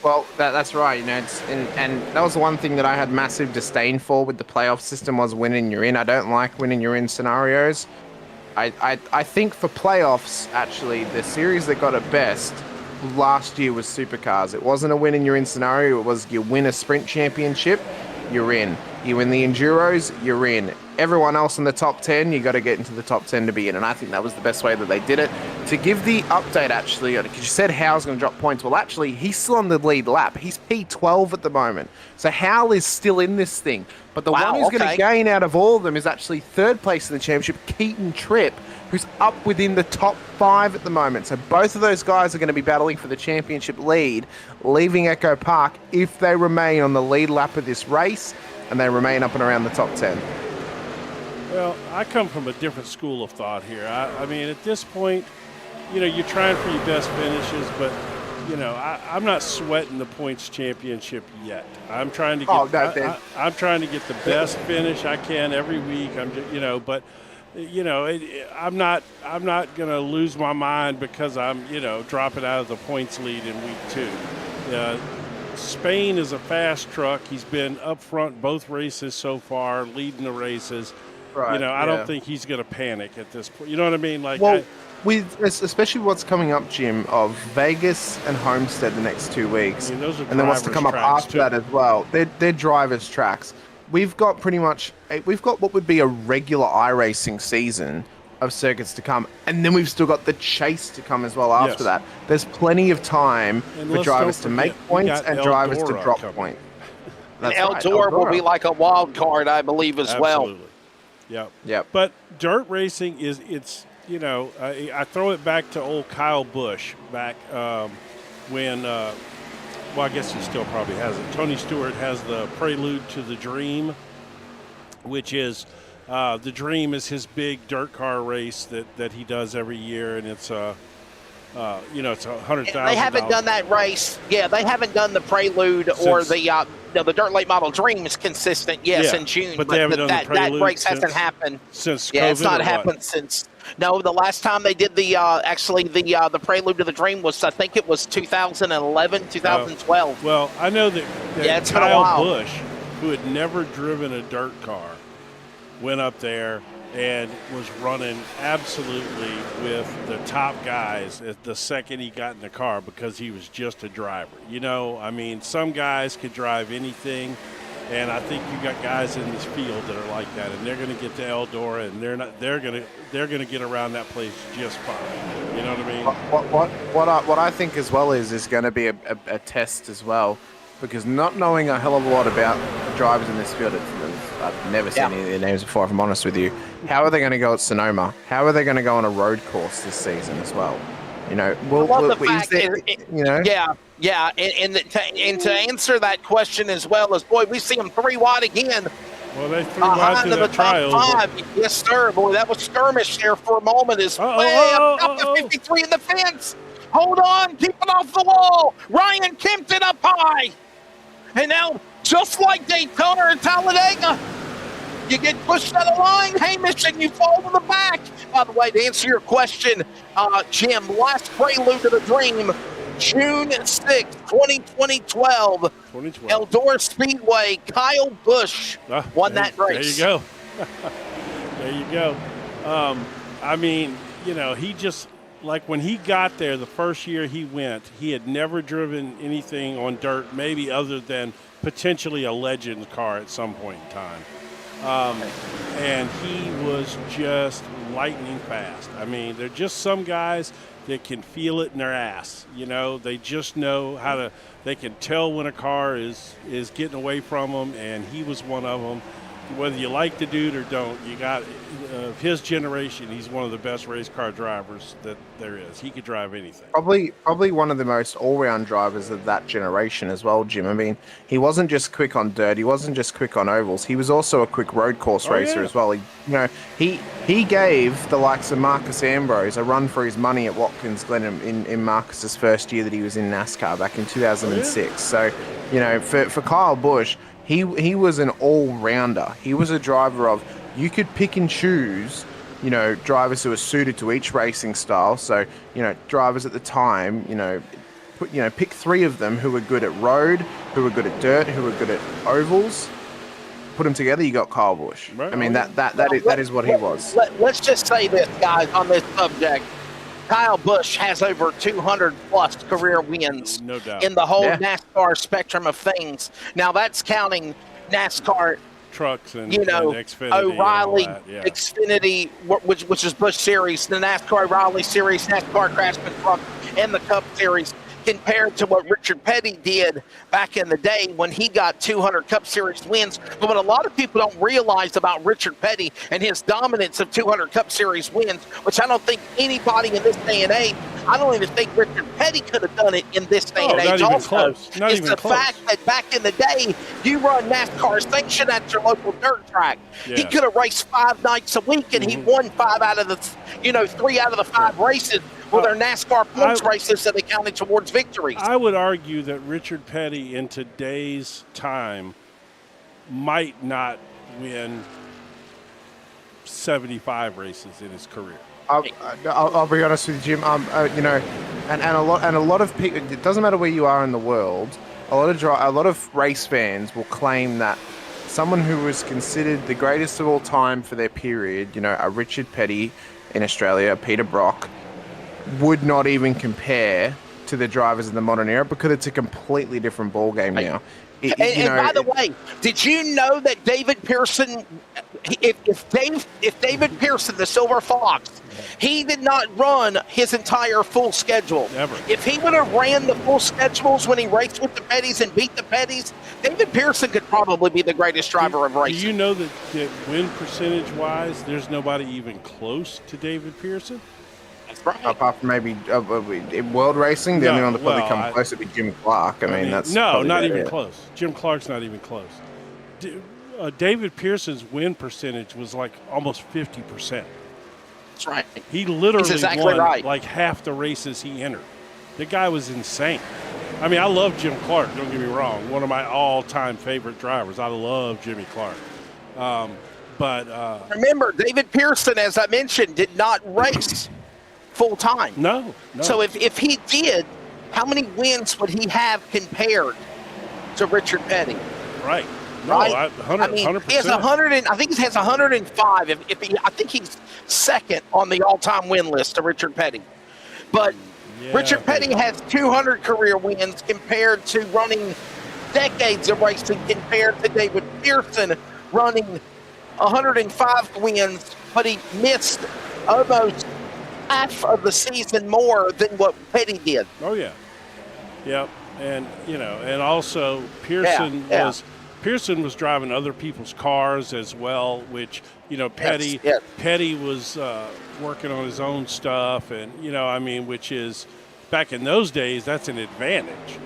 Well, that's right. You know, and that was the one thing that I had massive disdain for with the playoff system was winning you're in. I don't like winning you're in scenarios. I think for playoffs, actually, the series that got it best last year was Supercars. It wasn't a win and you're in scenario. It was you win a sprint championship, you're in. You win the Enduros, you're in. Everyone else in the top 10, you got to get into the top 10 to be in. And I think that was the best way that they did it. To give the update, actually, because you said Howell's going to drop points. Well, actually, he's still on the lead lap. He's P12 at the moment. So Howell is still in this thing. But the one who's going to gain out of all of them is actually third place in the championship, Keaton Tripp, who's up within the top 5 at the moment. So both of those guys are going to be battling for the championship lead, leaving Echo Park if they remain on the lead lap of this race and they remain up and around the top 10. Well, I come from a different school of thought here. I mean, at this point, you know, you're trying for your best finishes, but, you know, I'm not sweating the points championship yet. I'm trying to get I'm trying to get the best finish I can every week. I'm just, you know, but you know, I'm not going to lose my mind because I'm, you know, dropping out of the points lead in week 2. Spain is a fast truck. He's been up front both races so far, leading the races. Right, you know, I don't think he's going to panic at this point. You know what I mean? Like, well, with especially what's coming up, Jim, of Vegas and Homestead the next 2 weeks, I mean, those are and then what's to come up after that as well. They're drivers' tracks. We've got what would be a regular iRacing season of circuits to come, and then we've still got the chase to come as well after that. There's plenty of time for drivers to make points and drivers to drop points. And Eldora will be like a wild card, I believe, as well. Yep. But dirt racing it's you know, I throw it back to old Kyle Busch back when, well, I guess he still probably has it. Tony Stewart has the Prelude to the Dream, which is the Dream is his big dirt car race that he does every year, and it's you know, it's $100,000. They haven't done that race. Yeah, they haven't done the Prelude or the Dirt Late Model Dream is consistent. Yes, in June, but they haven't done the Prelude. That race hasn't happened since COVID. Yeah, it's not happened since. No, the last time they did the Prelude to the Dream was, I think it was 2011, 2012. Well, I know that it's Kyle Busch, who had never driven a dirt car, went up there and was running absolutely with the top guys at the second he got in the car because he was just a driver. You know, I mean, some guys could drive anything, and I think you got guys in this field that are like that, and they're going to get to Eldora, and they're going to get around that place just fine. You know what I mean? What I think as well is going to be a test as well, because not knowing a hell of a lot about drivers in this field, I've never seen any of their names before, if I'm honest with you. How are they going to go at Sonoma? How are they going to go on a road course this season as well? You know, Yeah, and to answer that question as well as, boy, we see them 3 wide again. Well, they threw wide to the top 5. Yes, sir. Boy, that was skirmish there for a moment. Is way up to 53 in the fence. Hold on, keep it off the wall. Ryan Kempton up high. And now, just like Daytona and Talladega, You get pushed out of line, Hamish, and you fall to the back. By the way, to answer your question, Jim, last prelude to the dream, June 6th, 2012, 2012. Eldora Speedway, Kyle Busch won that race. There you go. There you go. I mean, he just, like when he got there the first year he went, he had never driven anything on dirt, maybe other than potentially a legend car at some point in time. And he was just lightning fast. I mean, they're just some guys that can feel it in their ass. They just know how to, they can tell when a car is getting away from them, and he was one of them. Whether you like the dude or don't, you got his generation. He's one of the best race car drivers that there is. He could drive anything. Probably one of the most all-round drivers of that generation as well, Jim. I mean, he wasn't just quick on dirt. He wasn't just quick on ovals. He was also a quick road course racer as well. He gave the likes of Marcus Ambrose a run for his money at Watkins Glen in Marcus's first year that he was in NASCAR back in 2006. So, for Kyle Busch, he was an all-rounder. He was a driver of, you could pick and choose, drivers who are suited to each racing style. So, drivers at the time, pick 3 of them who were good at road, who were good at dirt, who were good at ovals. Put them together, you got Kyle Busch. Right. I mean, that is what he was. Let's just say this, guys, on this subject. Kyle Busch has over 200-plus career wins no doubt. In the whole NASCAR spectrum of things. Now, that's counting NASCAR trucks and Xfinity, O'Reilly, Xfinity, which is Busch Series, the NASCAR O'Reilly Series, NASCAR Craftsman Truck, and the Cup Series, compared to what Richard Petty did back in the day when he got 200 Cup Series wins. But what a lot of people don't realize about Richard Petty and his dominance of 200 Cup Series wins, which I don't think anybody in this day and age, I don't even think Richard Petty could have done it in this day and age. It's the fact that back in the day, you run NASCAR sanction at your local dirt track. Yeah. He could have raced 5 nights a week, and he won 5 out of the, 3 out of the 5 races. Well, they're NASCAR points races that they counted towards victories. I would argue that Richard Petty in today's time might not win 75 races in his career. I'll be honest with you, Jim. And a lot of people. It doesn't matter where you are in the world. A lot of race fans will claim that someone who was considered the greatest of all time for their period, a Richard Petty in Australia, Peter Brock, would not even compare to the drivers in the modern era because it's a completely different ball game now. And by the way, did you know that David Pearson, if David Pearson, the Silver Fox, he did not run his entire full schedule. Never. If he would have ran the full schedules when he raced with the Pettys and beat the Pettys, David Pearson could probably be the greatest driver of racing. Do you know that win percentage-wise, there's nobody even close to David Pearson? Right. Apart from maybe in world racing, the only one that probably come close would be Jim Clark. I mean, that's not even close. Jim Clark's not even close. David Pearson's win percentage was like almost 50%. That's right. He literally exactly won like half the races he entered. The guy was insane. I mean, I love Jim Clark. Don't get me wrong. One of my all-time favorite drivers. I love Jimmy Clark. But remember, David Pearson, as I mentioned, did not race full time. No. So if he did, how many wins would he have compared to Richard Petty? Right. No, right? 100%. He has 100. I think he has 105. I think he's second on the all-time win list to Richard Petty. But Richard Petty has 200 career wins compared to running decades of racing compared to David Pearson running 105 wins, but he missed almost half of the season more than what Petty did. Oh yeah, yep, and and also Pearson was driving other people's cars as well, which Petty was working on his own stuff, and which is back in those days that's an advantage,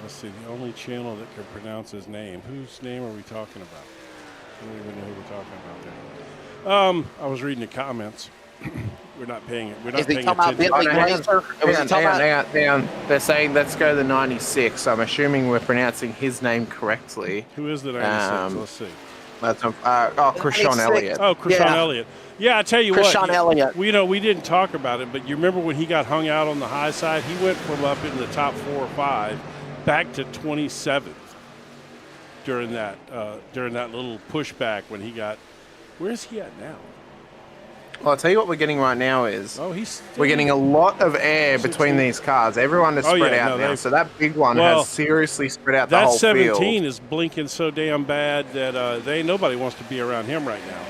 let's see, the only channel that can pronounce his name. Whose name are we talking about? I don't even know who we're talking about there. I was reading the comments. We're not paying it. We're Is not he paying talking about attention. Bentley hang on, Racer? Or was he talking about? hang on. They're saying let's go the 96. I'm assuming we're pronouncing his name correctly. Who is the 96? Let's see. That's Krishan 96. Elliott. Oh, Krishan Yeah. Elliott. Yeah, I tell you Krishan what. Elliott. We didn't talk about it, but you remember when he got hung out on the high side? He went from up in the top 4 or 5 back to 27th during that little pushback when he got. Where's he at now? Well, I'll tell you what we're getting right now is He's we're getting a lot of air between these cars. Everyone is spread out now, so that big one has seriously spread out the that whole 17 field. is blinking so damn bad that nobody wants to be around him right now.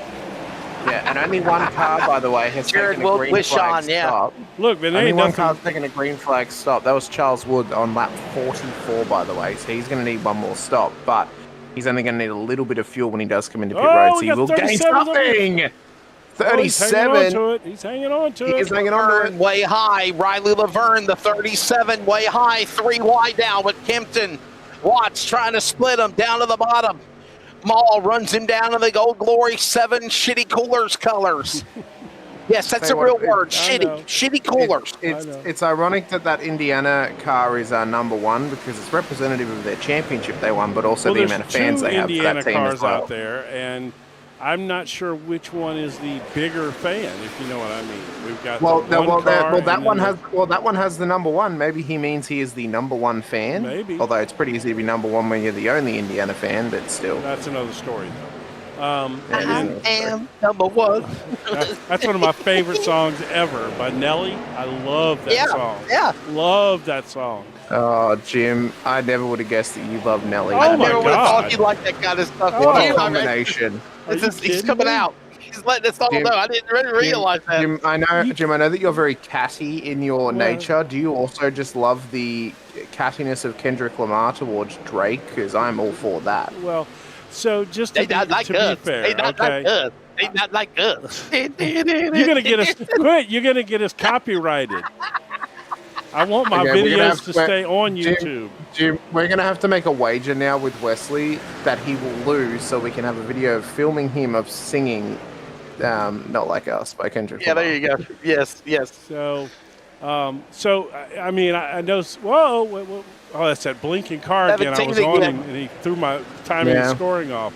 Yeah, and only one car, by the way, has Jared taken a green flag Wishon, yeah. stop. Look, man, there Only ain't one nothing. car's taken a green flag stop. That was Charles Wood on lap 44, by the way. So he's going to need one more stop, but he's only going to need a little bit of fuel when he does come into pit road. So we he got will gain 37 something. He's hanging 37. on to it. He's hanging on to He's it. hanging on to it. Laverne way high. Riley Laverne, the 37, way high. 3 wide down with Kempton. Watts trying to split him down to the bottom. Maul runs him down to the Gold Glory 7 shitty coolers colors. Yes, that's a Say real what, word. I know. Shitty coolers. It's ironic that Indiana car is number one because it's representative of their championship they won, but also the amount of fans they have for Indiana that team cars as well. out there, and I'm not sure which one is the bigger fan, if you know what I mean. We've got that one has the number one. Maybe he means he is the number one fan. Maybe. Although it's pretty easy to be number one when you're the only Indiana fan, but still. That's another story, though. I am number one. That's one of my favorite songs ever by Nelly. I love that song. Yeah. Love that song. Oh, Jim, I never would have guessed that you love Nelly. Oh, I my never would have God. thought you like that kind of stuff. Oh, What You a know, I mean, combination. he's kidding coming me? out. He's letting us all Jim- know. I didn't really realize that. Jim, I know that you're very catty in your nature. Do you also just love the cattiness of Kendrick Lamar towards Drake? Because I'm all for that. Well, so just to, They not like to be us. fair, They not okay? like us. They not like us. You're gonna get us quit. You're gonna get us copyrighted. I want my Okay, we're gonna videos have to to- stay on Jim- YouTube. Jim, we're going to have to make a wager now with Wesley that he will lose so we can have a video of filming him of singing Not Like Us by Kendrick Yeah, Lamar. there you go. Yes. So, I mean, I know. Whoa, oh, that's that blinking car again. I was 17 on again. him, and he threw my timing and scoring off.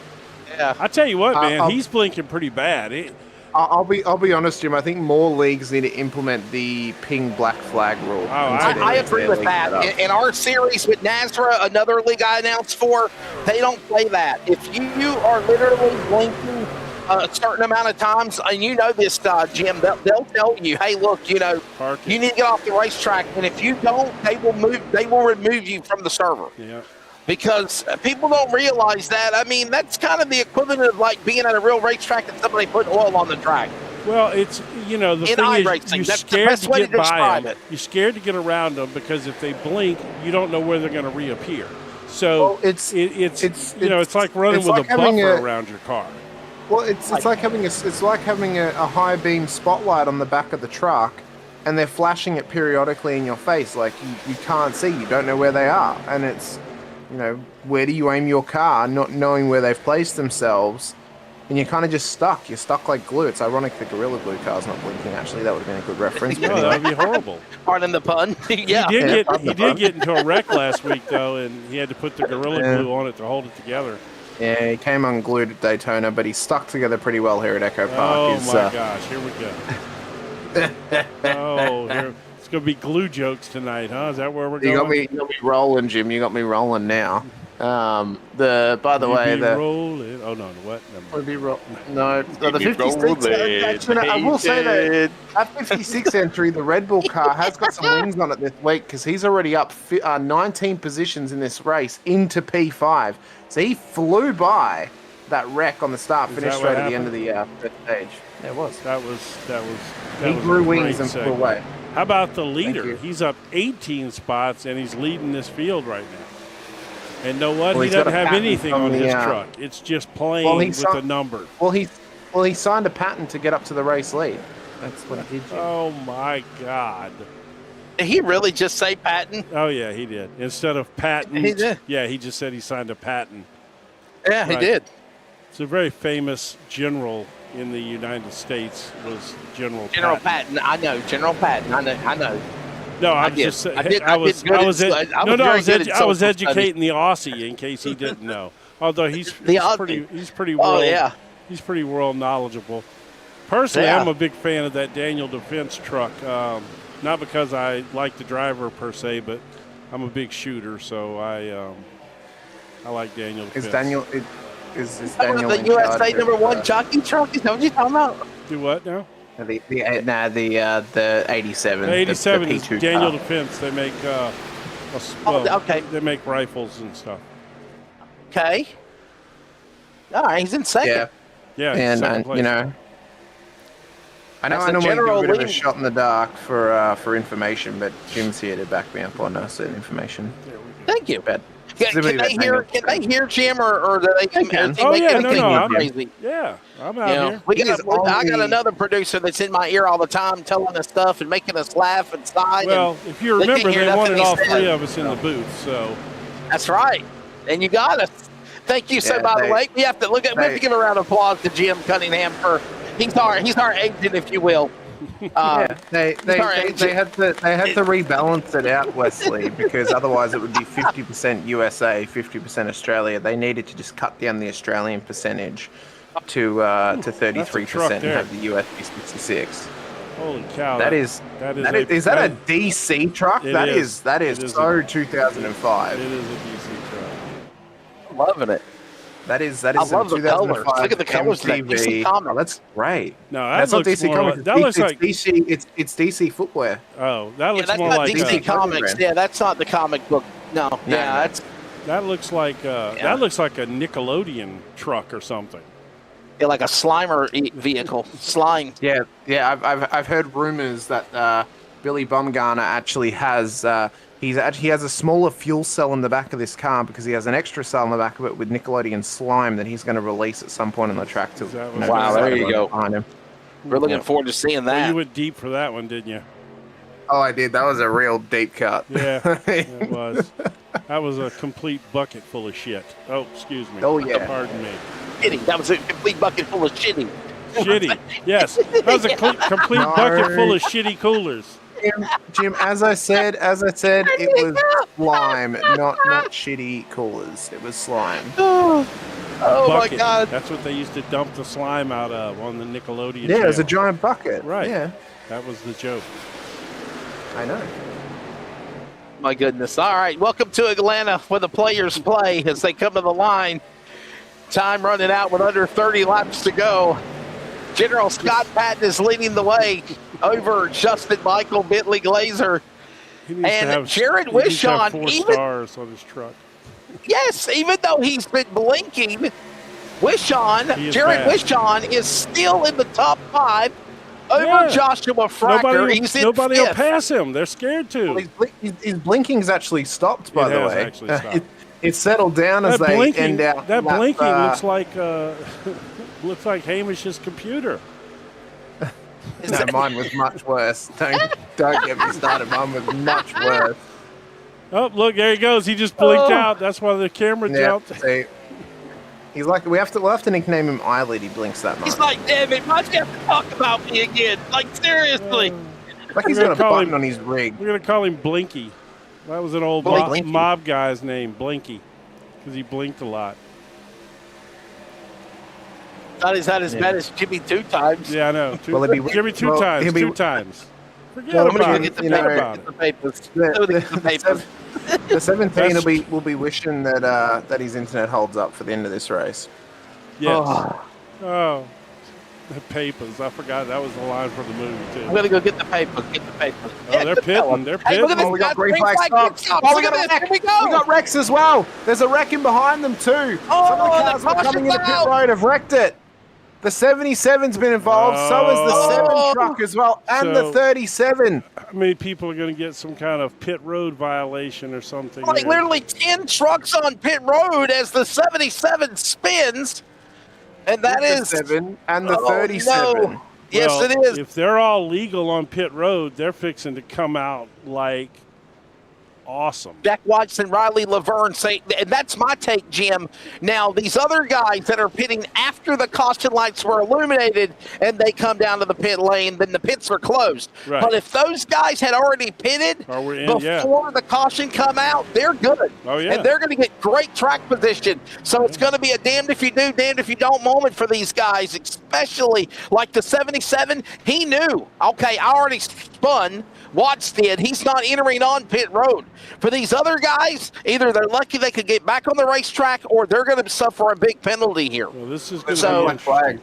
Yeah. I tell you what, man, I'll- he's blinking pretty bad. I'll be honest, Jim. I think more leagues need to implement the ping black flag rule. I agree with that. In our series with Nazra, another league I announced for, they don't play that. If you are literally blinking a certain amount of times, and you know this, Jim, they'll tell you, hey, look, you know, Park it. you need to get off the racetrack, and if you don't, they will remove you from the server. Yeah. Because people don't realize that. I mean, that's kind of the equivalent of like being at a real racetrack and somebody putting oil on the track. Well, it's, the In thing is, iRacing, you're that's the scared best to way get to by describe them. it. You're scared to get around them because if they blink, you don't know where they're going to reappear. So Well, it's like running it's with like a buffer having around your car. Well, it's like having a high beam spotlight on the back of the truck, and they're flashing it periodically in your face. Like you can't see, you don't know where they are, and it's, you know, where do you aim your car, not knowing where they've placed themselves, and you're kind of just stuck. You're stuck like glue. It's ironic the Gorilla Glue car's not blinking. Actually, that would have been a good reference. But No, anyway. that would be horrible. Pardon the pun. Yeah. He did Yeah, get into a wreck last week though, and he had to put the Gorilla Glue on it to hold it together. Yeah, he came unglued at Daytona, but he's stuck together pretty well here at Echo Park. Oh He's, my gosh, here we go. It's gonna be glue jokes tonight, huh? Is that where we're You going? got me rolling, Jim. You got me rolling now. By the way, the rolling. Oh no, what? Never mind. would be no, the 56. Actually, I will say that 56 entry, the Red Bull car has got some wings on it this week because he's already up 19 positions in this race into P5. So he flew by that wreck on the start finish that straight what at the end of happened? the first stage. Yeah, it was. That was. He was grew a wings great and flew segment. away. How about the leader? you. He's up 18 spots and he's leading this field right now. And know what? Well, he he's got doesn't a have patent anything from on his the, truck. It's just plain well, with a number. Well, he signed a patent to get up to the race lead. That's what he did. Jim. Oh my God. Did he really just say Patton? Oh yeah, he did. Instead of patent, He did. Yeah, he just said he signed a patent. Yeah, he Right. did. It's a very famous general in the United States was General General Patton. Patton. I know. General Patton. I know. No, I I was did. just saying. I did- I I was. did good I at was. school. I was social educating the Aussie in case he didn't know. Although he's Aussie. pretty. He's pretty. Oh, World, yeah. He's pretty world knowledgeable. Personally, Yeah. I'm a big fan of that Daniel Defense truck. Not because I like the driver per se, but I'm a big shooter, so I like Daniel Defense. Is Daniel The in USA charge number of, one jockey truck? Is that what you're talking about? Do what now? The 87. The 87 the is P2 Daniel car. Defense. They make okay. They make rifles and stuff. Okay. All right, he's in second. Yeah, Yeah, and second place. you know, I know That's I the normally give general a bit of a lead. shot in the dark for information, but Jim's here to back me up on certain information. Thank you. But Can specifically they that hear? Daniel Can they hear Jim, or do they? can. Is he Oh, making yeah, anything no, I'm- crazy? Yeah, I'm out You know, here. I got only- another producer that's in my ear all the time, telling us stuff and making us laugh and sigh. Well, and if you they can't remember, hear they nothing wanted he all said. three of us in the booth. So That's right, and you got us. Thank you. So, Yeah, by the they- way, we have to we have to give a round of applause to Jim Cunningham for he's our agent, if you will. Yeah, they sorry, had to rebalance it out, Wesley, because otherwise it would be 50% USA, 50% Australia. They needed to just cut down the Australian percentage to 33% and there. have the US be 66. holy cow! Is that a DC truck? It That is. is It is so It 2005. is a DC truck. Loving it. That is I love the 2005 colors. Look at the colors of that MTV. DC comic. Oh, that's great. No, that That's not looks DC more Comics. like- that looks it's like- DC. It's DC footwear. Oh, that Yeah, looks that's more not like DC a- Comics. Yeah, that's not the comic book. No, No, yeah, no. that's that looks like Yeah. that looks like a Nickelodeon truck or something. like a Slimer vehicle. Slime. Yeah. I've heard rumors that Billy Bumgarner actually has he has a smaller fuel cell in the back of this car because he has an extra cell in the back of it with Nickelodeon slime that he's going to release at some point on the track to. Is that you know, what- Wow, there you go. behind him. We're looking Yeah. forward to seeing Well, that. you went deep for that one, didn't you? Oh, I did. That was a real deep cut. Yeah, it was. That was a complete bucket full of shit. Oh, excuse me. Oh, yeah. Pardon me. Shitty. That was a complete bucket full of shitty. Shitty. Yes, that was a complete No. bucket full of shitty coolers. Jim, as I said, it was slime, not shitty coolers. It was slime. Oh my Bucket. God. That's what they used to dump the slime out of on the Nickelodeon. Yeah, it was a channel. giant bucket. Right. Yeah, That was the joke. I know. My goodness. All right. Welcome to Atlanta where the players play as they come to the line. Time running out with under 30 laps to go. General Scott Patton is leading the way over Justin Michael Bentley Glazer. He needs to And have- Jared he needs to have Wishon, 4 even- stars on his truck. Yes, even though he's been blinking, He Wishon, is Jared bad. Wishon is still in the top 5 over Yeah. Joshua Fracker. Nobody He's in will 5th. pass him. They're scared to. His blinking's actually stopped, by It the has way. actually stopped. It settled down as That they blinking, end out. that lap, blinking looks like looks like Hamish's computer. No, mine was much worse. Don't get me started. Mine was much worse. Oh, look, there he goes. He just blinked Oh. out. That's why the camera Yeah, jumped. see, he's like we'll have to nickname him Eyelid. He blinks that much. He's like, damn it, why'd you have to talk about me again? Like, seriously. Like he's we're got a gonna call button him- on his rig. We're gonna call him Blinky. That was an old Blinky. mob guy's name, Blinky, because he blinked a lot. Not as bad as Jimmy 2 times. Yeah, I know. Well, it'd be- Give me two well, times. he'll be- 2 times. Forget Well, about Somebody it. get the you know, paper. about Get it. the papers. The, Somebody get the papers. the 17 That's- will be wishing that his internet holds up for the end of this race. Yes. Oh, Oh, the papers. I forgot that was the line for the movie too. I'm gonna go get the paper. Get the paper. Oh, they're good fella. pitting. They're Hey, look at pitting. this. Oh, we got guy. green flag stops. stops. Oh, we Look got at a this. wreck. Here we go. We got wrecks as well. There's a wreck in behind them too. Oh, Some of the the cars that are coming into caution's pit out. road have wrecked it. The 77's been involved. So has the Oh. 7 truck as well, and the So- 37. How many people are going to get some kind of pit road violation or something? Like here? literally 10 trucks on pit road as the 77 spins. And that The is 7 and the Oh, 37. no. Yes, Well, it is. If they're all legal on pit road, they're fixing to come out like awesome. Jack Watson, Riley Laverne say, and that's my take, Jim. Now, these other guys that are pitting after the caution lights were illuminated and they come down to the pit lane, then the pits are closed. Right. But if those guys had already pitted before the caution come out, they're good. Oh, yeah. And they're going to get great track position. So it's going to be a damned if you do, damned if you don't moment for these guys, especially like the 77. He knew, okay, I already spun. Watts did. He's not entering on pit road. For these other guys, either they're lucky they could get back on the racetrack or they're going to suffer a big penalty here. Well, this is going So to be interesting.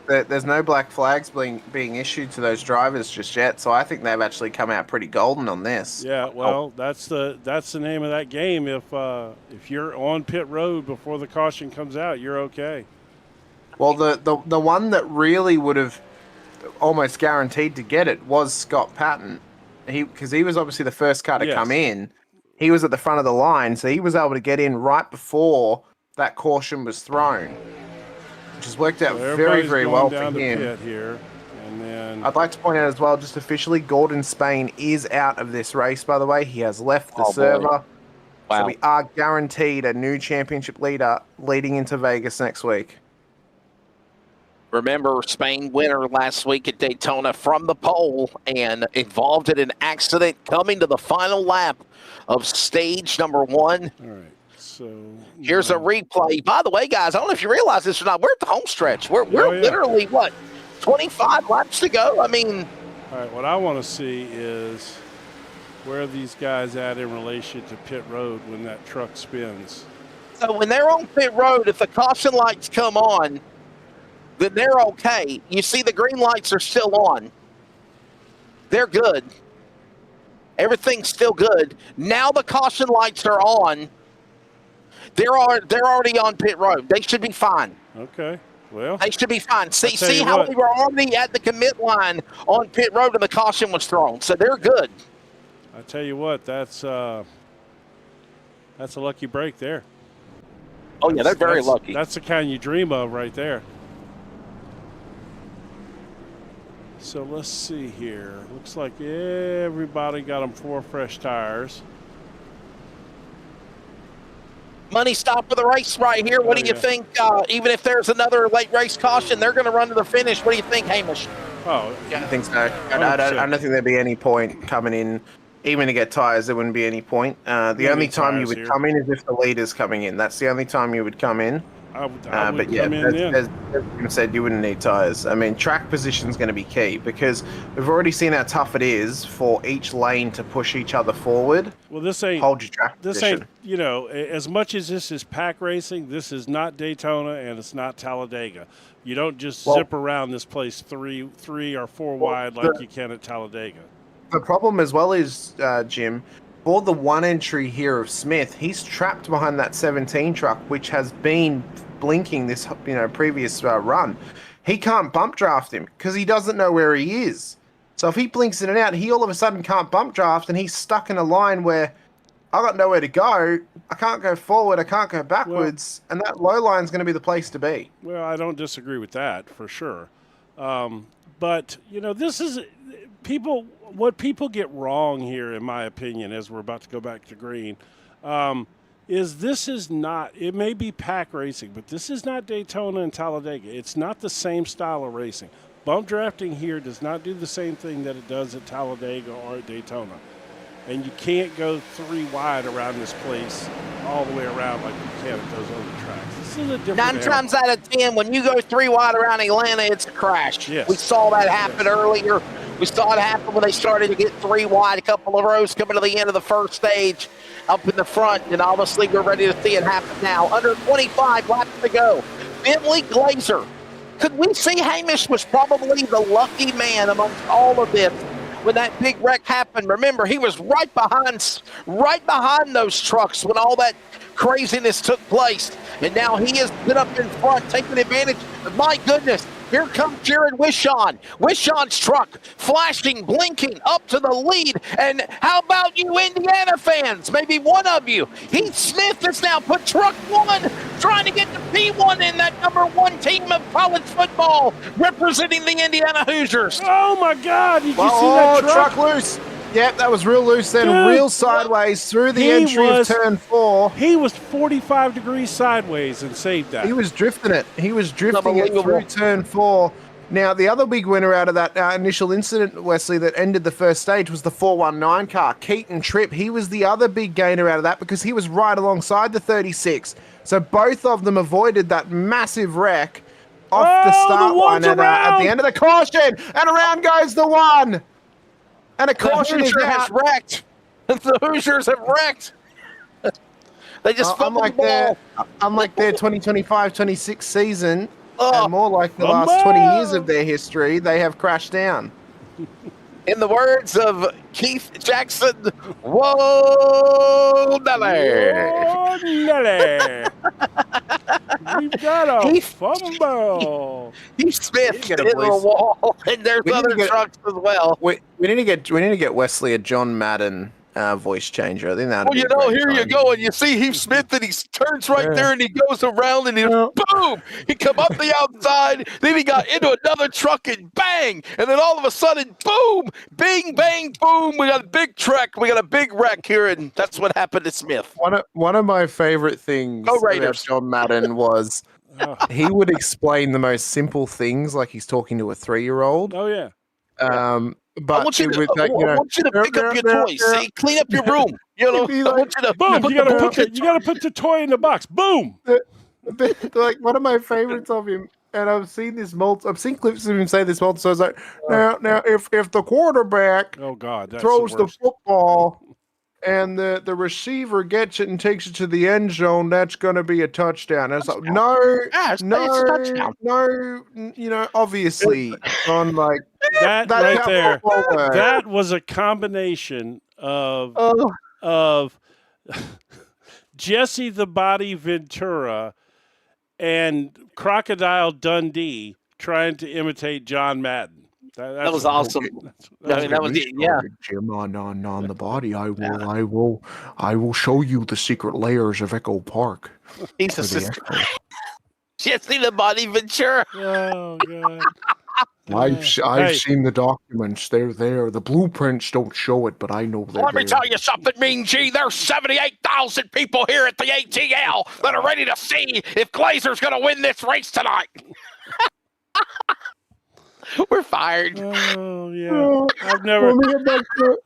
there's no black flags being issued to those drivers just yet, so I think they've actually come out pretty golden on this. Yeah, well, that's the name of that game. If you're on pit road before the caution comes out, you're okay. Well, the one that really would have almost guaranteed to get it was Scott Patton. Because he was obviously the first car to come in. He was at the front of the line, so he was able to get in right before that caution was thrown, which has worked out very, very well for him. Pit here, and then I'd like to point out as well, just officially, Gordon Spain is out of this race, by the way. He has left the server. Wow. So we are guaranteed a new championship leader leading into Vegas next week. Remember, Spain winner last week at Daytona from the pole and involved in an accident coming to the final lap of stage number 1. all right. So Here's a replay. By the way, guys, I don't know if you realize this or not. We're at the home stretch. We're literally, 25 laps to go? I mean. All right, what I want to see is where are these guys at in relation to pit road when that truck spins. So when they're on pit road, if the caution lights come on, then they're okay. You see the green lights are still on. They're good. Everything's still good. Now the caution lights are on. They're already on pit road. They should be fine. Okay. Well, they should be fine. See how we were already at the commit line on pit road and the caution was thrown. So they're good. I tell you what, that's a lucky break there. Oh yeah, they're very lucky. That's the kind you dream of right there. So let's see here. Looks like everybody got them 4 fresh tires. Money stop for the race right here. What do you think? Even if there's another late race caution, they're going to run to the finish. What do you think, Hamish? Oh, yeah, I think so. I don't think there'd be any point coming in. Even to get tires, there wouldn't be any point. The only time you would come in is if the leader's coming in. That's the only time you would come in. But yeah, as Jim said, you wouldn't need tires. I mean, track position is going to be key because we've already seen how tough it is for each lane to push each other forward. Well, this ain't hold your track position. As much as this is pack racing, this is not Daytona and it's not Talladega. You don't just zip around this place three or four wide like you can at Talladega. The problem as well is, Jim, for the one entry here of Smith, he's trapped behind that 17 truck, which has been blinking this previous run. He can't bump draft him because he doesn't know where he is. So if he blinks in and out, he all of a sudden can't bump draft and he's stuck in a line where I got nowhere to go. I can't go forward. I can't go backwards. And that low line is going to be the place to be. Well, I don't disagree with that for sure. But, this is what people get wrong here, in my opinion, as we're about to go back to green, is this is not, it may be pack racing, but this is not Daytona and Talladega. It's not the same style of racing. Bump drafting here does not do the same thing that it does at Talladega or at Daytona. And you can't go 3 wide around this place all the way around like you can at those other tracks. This is a different 9 times out of 10, when you go 3 wide around Atlanta, it's a crash. Yes. We saw that happen earlier. We saw it happen when they started to get 3 wide, a couple of rows coming to the end of the first stage up in the front, and obviously we're ready to see it happen now. Under 25 laps to go. Bentley Glazer. Could we see Hamish was probably the lucky man amongst all of this when that big wreck happened? Remember, he was right behind those trucks when all that craziness took place. And now he has been up in front, taking advantage. My goodness, here comes Jared Wishon. Wishon's truck flashing, blinking up to the lead. And how about you Indiana fans? Maybe one of you. Heath Smith has now put truck 1, trying to get to P1 in that number 1 team of college football, representing the Indiana Hoosiers. Oh, my God. Did you see that truck? Truck loose. Yep, that was real loose then, Dude, real sideways through the he entry was- of turn 4. He was 45 degrees sideways and saved that. He was drifting it. He was drifting it Unbelievable. through turn 4. Now, the other big winner out of that initial incident, Wesley, that ended the first stage was the 419 car, Keaton Tripp. He was the other big gainer out of that because he was right alongside the 36. So both of them avoided that massive wreck off the start line at the end of the caution. And around goes the one. And a The caution is Hoosier has out. wrecked. The Hoosiers have wrecked. They just fumbled the ball. Unlike their 2025-26 season, Oh, and more like the last 20 years of their history, they have crashed down. in the words of Keith Jackson, whoa, Nelly. Oh, Nelly. We've got a fumble. He Smith get hit a the voice. wall, and there's We need other to get- trucks as well. We need to get Wesley a John Madden voice changer. I think that. Well, you know, here you go, and you see Heath Smith, and he turns right there, and he goes around, and he boom, he come up the outside, then he got into another truck, and bang, and then all of a sudden, boom, bing, bang, boom, we got a big wreck here, and that's what happened to Smith. One of my favorite things Go about Raiders. John Madden was he would explain the most simple things, like he's talking to a 3-year-old. Oh, yeah. But I want you it to, would, like, I want you to pick up your toys. See, clean up your room. You know, It'd be I like, want you to Boom. put You the gotta put the toy in the box. Boom. like one of my favorites of him, and I've seen clips of him say this multiple. So it's like, now, if the quarterback Oh, God. That's throws the the worst. football and the receiver gets it and takes it to the end zone, that's going to be a touchdown. And it's like, it's a touchdown. obviously, on like That that's right how there. football works. That was a combination of Jesse the Body Ventura and Crocodile Dundee trying to imitate John Madden. That was awesome. I mean, that was yeah. Jim on the body. I will show you the secret layers of Echo Park. He's a sister. Jesse the Body Ventura. Oh, God. I've seen the documents. They're there. The blueprints don't show it, but I know they're Let me there. tell you something, Mean G. There's 78,000 people here at the ATL that are ready to see if Glazer's going to win this race tonight. We're fired. Oh, yeah.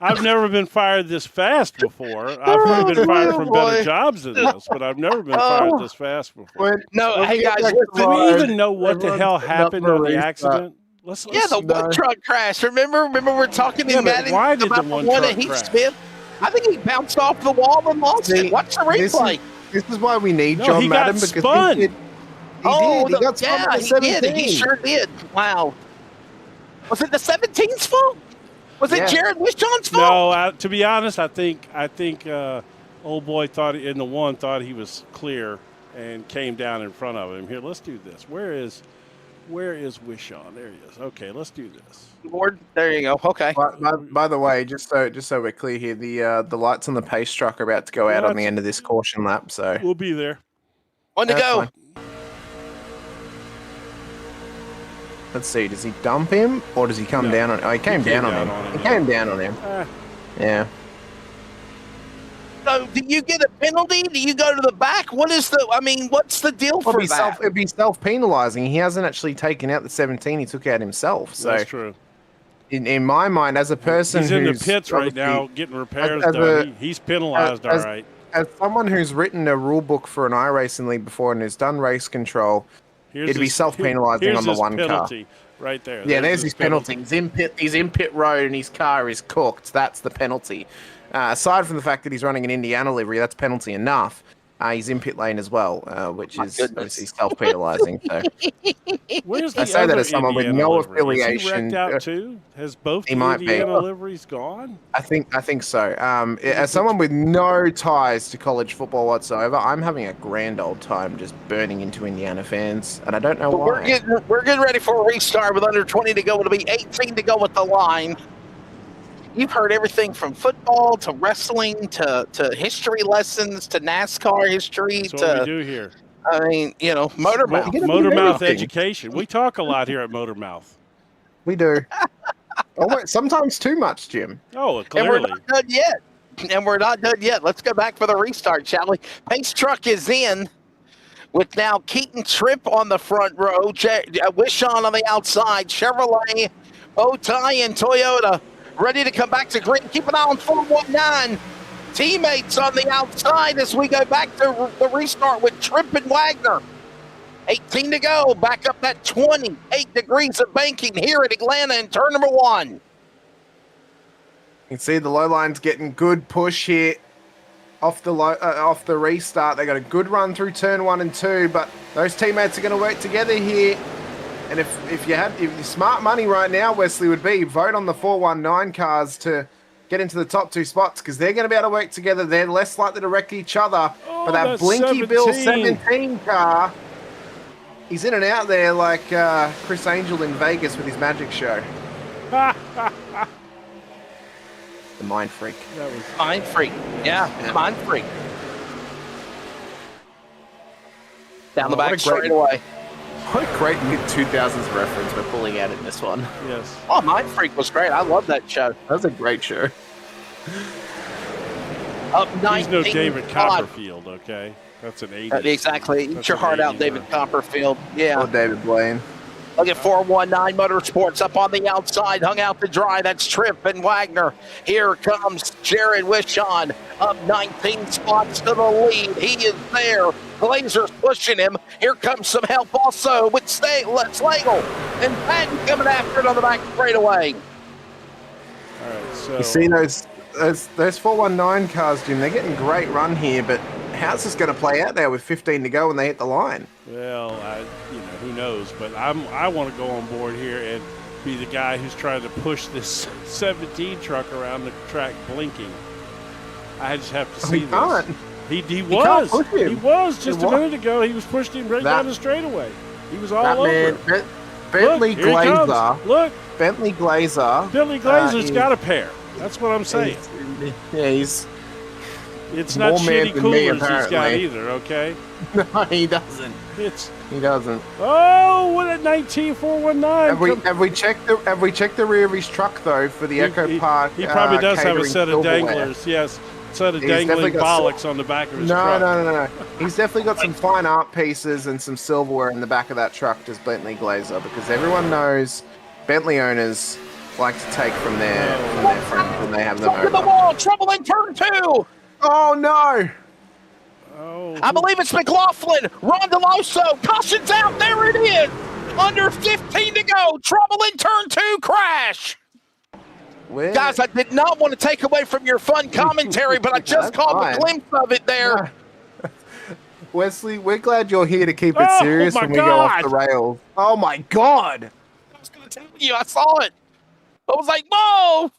I've never been fired this fast before. I've probably been fired from better boy. jobs than this, but I've never been fired this fast before. No, hey, guys, Do we even know what the hell happened on the accident? Let's yeah, the one truck crash. Remember we're talking Yeah, in but Madden why did about the one at truck Heath crash? Smith. I think he bounced off the wall and lost it. Watch the replay. This is why we need No, John he got Madden, because spun. he got spun yeah, by he 17. did. He sure did. Wow. Was it the 17's fault? Was it Jared Wishjohn's fault? No, to be honest, I think old boy thought he was clear and came down in front of him. Here, let's do this. Where is Wishon? There he is. Okay, let's do this. Lord, there you go. Okay. By the way, just so we're clear here, the lights on the pace truck are about to go out on the end of this caution lap. So We'll be there. On to That's go. fine. Let's see. Does he dump him or does he come down on? Oh, he came down on him. He came down on him. Yeah. So, do you get a penalty? Do you go to the back? What's the deal for that? It'd be self-penalizing. He hasn't actually taken out the 17. He took out himself. So That's true. in my mind, as a person He's in the who's pits right obviously- now getting repairs as done. He's penalized, all right. As someone who's written a rule book for an iRacing league before and has done race control, it'd be self-penalizing on the one car. penalty right there. Yeah, there's his penalty. He's in pit road and his car is cooked. That's the penalty. Aside from the fact that he's running an Indiana livery, that's penalty enough. He's in pit lane as well, which is obviously self-penalizing. So. Where's the I say that other as someone with Indiana no livery? affiliation. Is he wrecked out too? Has both He the might be. Indiana liveries gone? I think so. As someone with no ties to college football whatsoever, I'm having a grand old time just burning into Indiana fans, and I don't know why. We're getting ready for a restart with under 20 to go. It'll be 18 to go at the line. You've heard everything from football to wrestling to history lessons to NASCAR history That's what we do here. I mean, motor mouth. Motor mouth education. We talk a lot here at Motor Mouth. We do. Sometimes too much, Jim. Oh, And we're clearly. not done yet. And we're not done yet. Let's go back for the restart, shall we? Pace truck is in with now Keaton Tripp on the front row, Wishon on the outside, Chevrolet, Otai, and Toyota ready to come back to green. Keep an eye on 419. Teammates on the outside as we go back to the restart with Tripp and Wagner. 18 to go. Back up that 28 degrees of banking here at Atlanta in turn number 1. You can see the low line's getting good push here off the restart. They got a good run through turn 1 and 2, but those teammates are going to work together here. And if your smart money right now, Wesley, would be vote on the 419 cars to get into the top 2 spots because they're going to be able to work together. They're less likely to wreck each other. Oh, but that Blinky Bill 17 car, he's in and out there like Chris Angel in Vegas with his magic show. The Mind Freak. That was Mind Freak. Yeah. Mind Freak. Down the back straight away. What a great mid-2000s reference we're pulling out in this one. Yes. Oh, Mind Freak was great. I love that show. That was a great show. Up 19. He's no David Copperfield, okay? That's an 80s. Exactly. Eat your heart out, David Copperfield. Yeah. Or David Blaine. Look at 419 Motorsports up on the outside, hung out to dry. That's Tripp and Wagner. Here comes Jared Wishon up 19 spots to the lead. He is there. Glazer's pushing him. Here comes some help also with Slagle and Patton coming after it on the back straightaway. All right, so You see those 419 cars, Jim, they're getting great run here, but how's this going to play out there with 15 to go when they hit the line? well, who knows? But I want to go on board here and be the guy who's trying to push this 17 truck around the track blinking. I just have to see He this. can't. He can't was. push him. He was just He a was. minute ago. He was pushing him right down the straightaway. He was all That over. man, him. Bentley Look, here he comes. Glazer. Look, Bentley Glazer. Billy Glazer's he's- got a pair. That's what I'm saying. He's It's not more man shitty than me, coolers he's got apparently. either, okay? no, he doesn't. It's He doesn't. oh, what a 19419. Have we checked the rear of his truck though for the Echo Park? He probably does have a catering set of silverware? danglers. Yes, set of He's definitely dangling got bollocks on the back of his No, truck. no. He's definitely got some fine art pieces and some silverware in the back of that truck, just Bentley Glazer, because everyone knows Bentley owners like to take from their friends when they have them Top of the over. wall, trouble in turn 2. Oh no! Oh, I believe it's McLaughlin. Rondeloso. Caution's out. There it is. Under 15 to go. Trouble in turn 2. Crash. Where? Guys, I did not want to take away from your fun commentary, but I just That's caught fine. a glimpse of it there. Wesley, we're glad you're here to keep it Oh, serious my when we go off the God. rails. Oh my god! I was going to tell you, I saw it. I was like, whoa.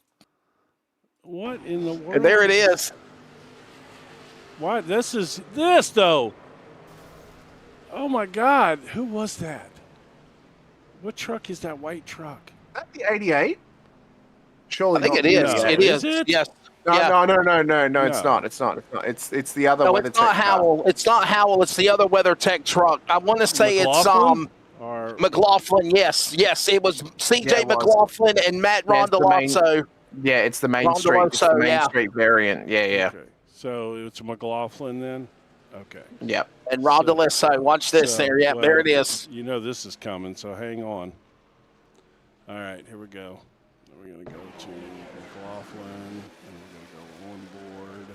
what in the world? And there it is. What? This though. Oh my God! Who was that? What truck is that white truck? Is that the 88? Surely I think not it is. the No. 88. It is. Is it? Yes. No, Yeah. no, it's not. It's not. It's the other No, one. it's not Howell. It's not Howell. It's the other WeatherTech truck. I want to say it's McLaughlin? Or McLaughlin. Yes. It was CJ Yeah, it was. McLaughlin and Matt Yeah, it's the main- Rondeloso. Yeah, it's the main Rondeloso, street. It's the main yeah. street variant. Yeah. okay. So it's a McLaughlin then. Okay. Yep. And Rondeloso. Watch this So, there. Yeah, well, there it is. You know this is coming, so hang on. All right, here we go. We're going to go to McLaughlin, and we're going to go on board.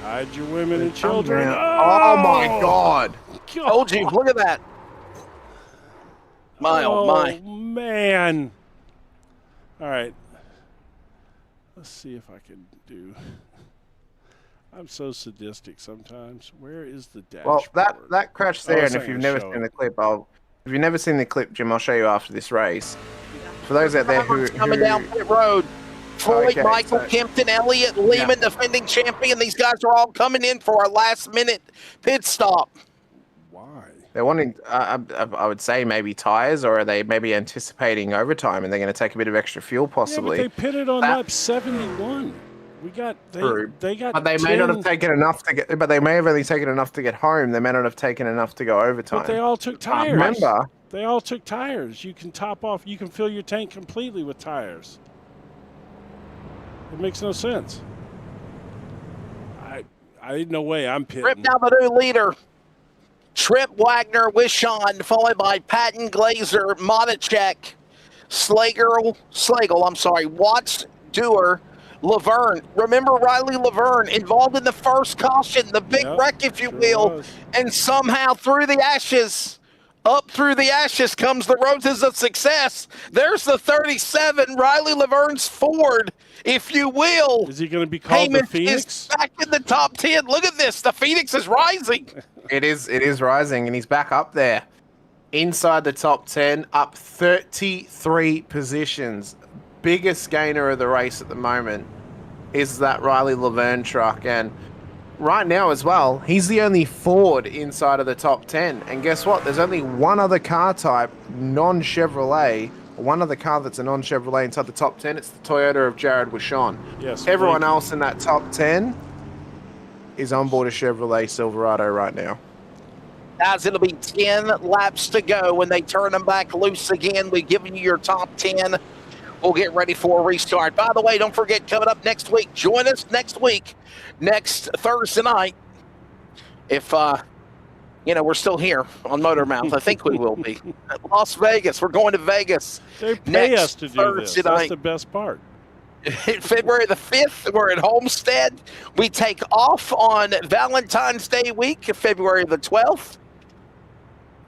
Hide your women and children. Oh my god! Told you. Look at that. My, oh, my. Man. All right. Let's see if I can do. I'm so sadistic sometimes. Where is the dashboard? Well, that crash there, Oh, and it's if not you've gonna never show seen it. the clip, if you've never seen the clip, Jim, I'll show you after this race. For those out there who Coming down pit road. Floyd, Okay, Michael, so- Kempton, Elliott, Lehman, defending champion. These guys are all coming in for a last-minute pit stop. Why? they're wanting, I would say maybe tires, or are they maybe anticipating overtime and they're going to take a bit of extra fuel possibly? Yeah, but they pitted on That- lap 71. True. They got. But they may not 10, have taken enough to get. But they may have only taken enough to get home. They may not have taken enough to go overtime. But they all took tires. Remember, They all took tires. You can top off. You can fill your tank completely with tires. It makes no sense. I no way I'm pitting. Trip down the new leader. Tripp, Wagner, Wishon, followed by Patton, Glazer, Matichek, Slagle, Watts, Dewar, Laverne. Remember Riley Laverne involved in the first caution, the big wreck, if you will, and somehow up through the ashes comes the roses of success. There's the 37, Riley Laverne's Ford, if you will. Is he going to be called the Hamish Phoenix? is back in the top 10. Look at this. The Phoenix is rising. It is rising, and he's back up there. Inside the top 10, up 33 positions. Biggest gainer of the race at the moment is that Riley Laverne truck. And right now as well, he's the only Ford inside of the top 10. And guess what? There's only one other car type, non-Chevrolet, one other car that's a non-Chevrolet inside the top 10. It's the Toyota of Jared Wishon. Yes. Everyone else in that top 10 is on board a Chevrolet Silverado right now. Guys, it'll be 10 laps to go when they turn them back loose again. We've given you your top 10. We'll get ready for a restart. By the way, don't forget, coming up next week, join us next week, next Thursday night. If, we're still here on Motor Mouth. I think we will be. Las Vegas. We're going to Vegas. They pay us to do Thursday this. That's night. the best part. February the 5th, we're at Homestead. We take off on Valentine's Day week, February the 12th.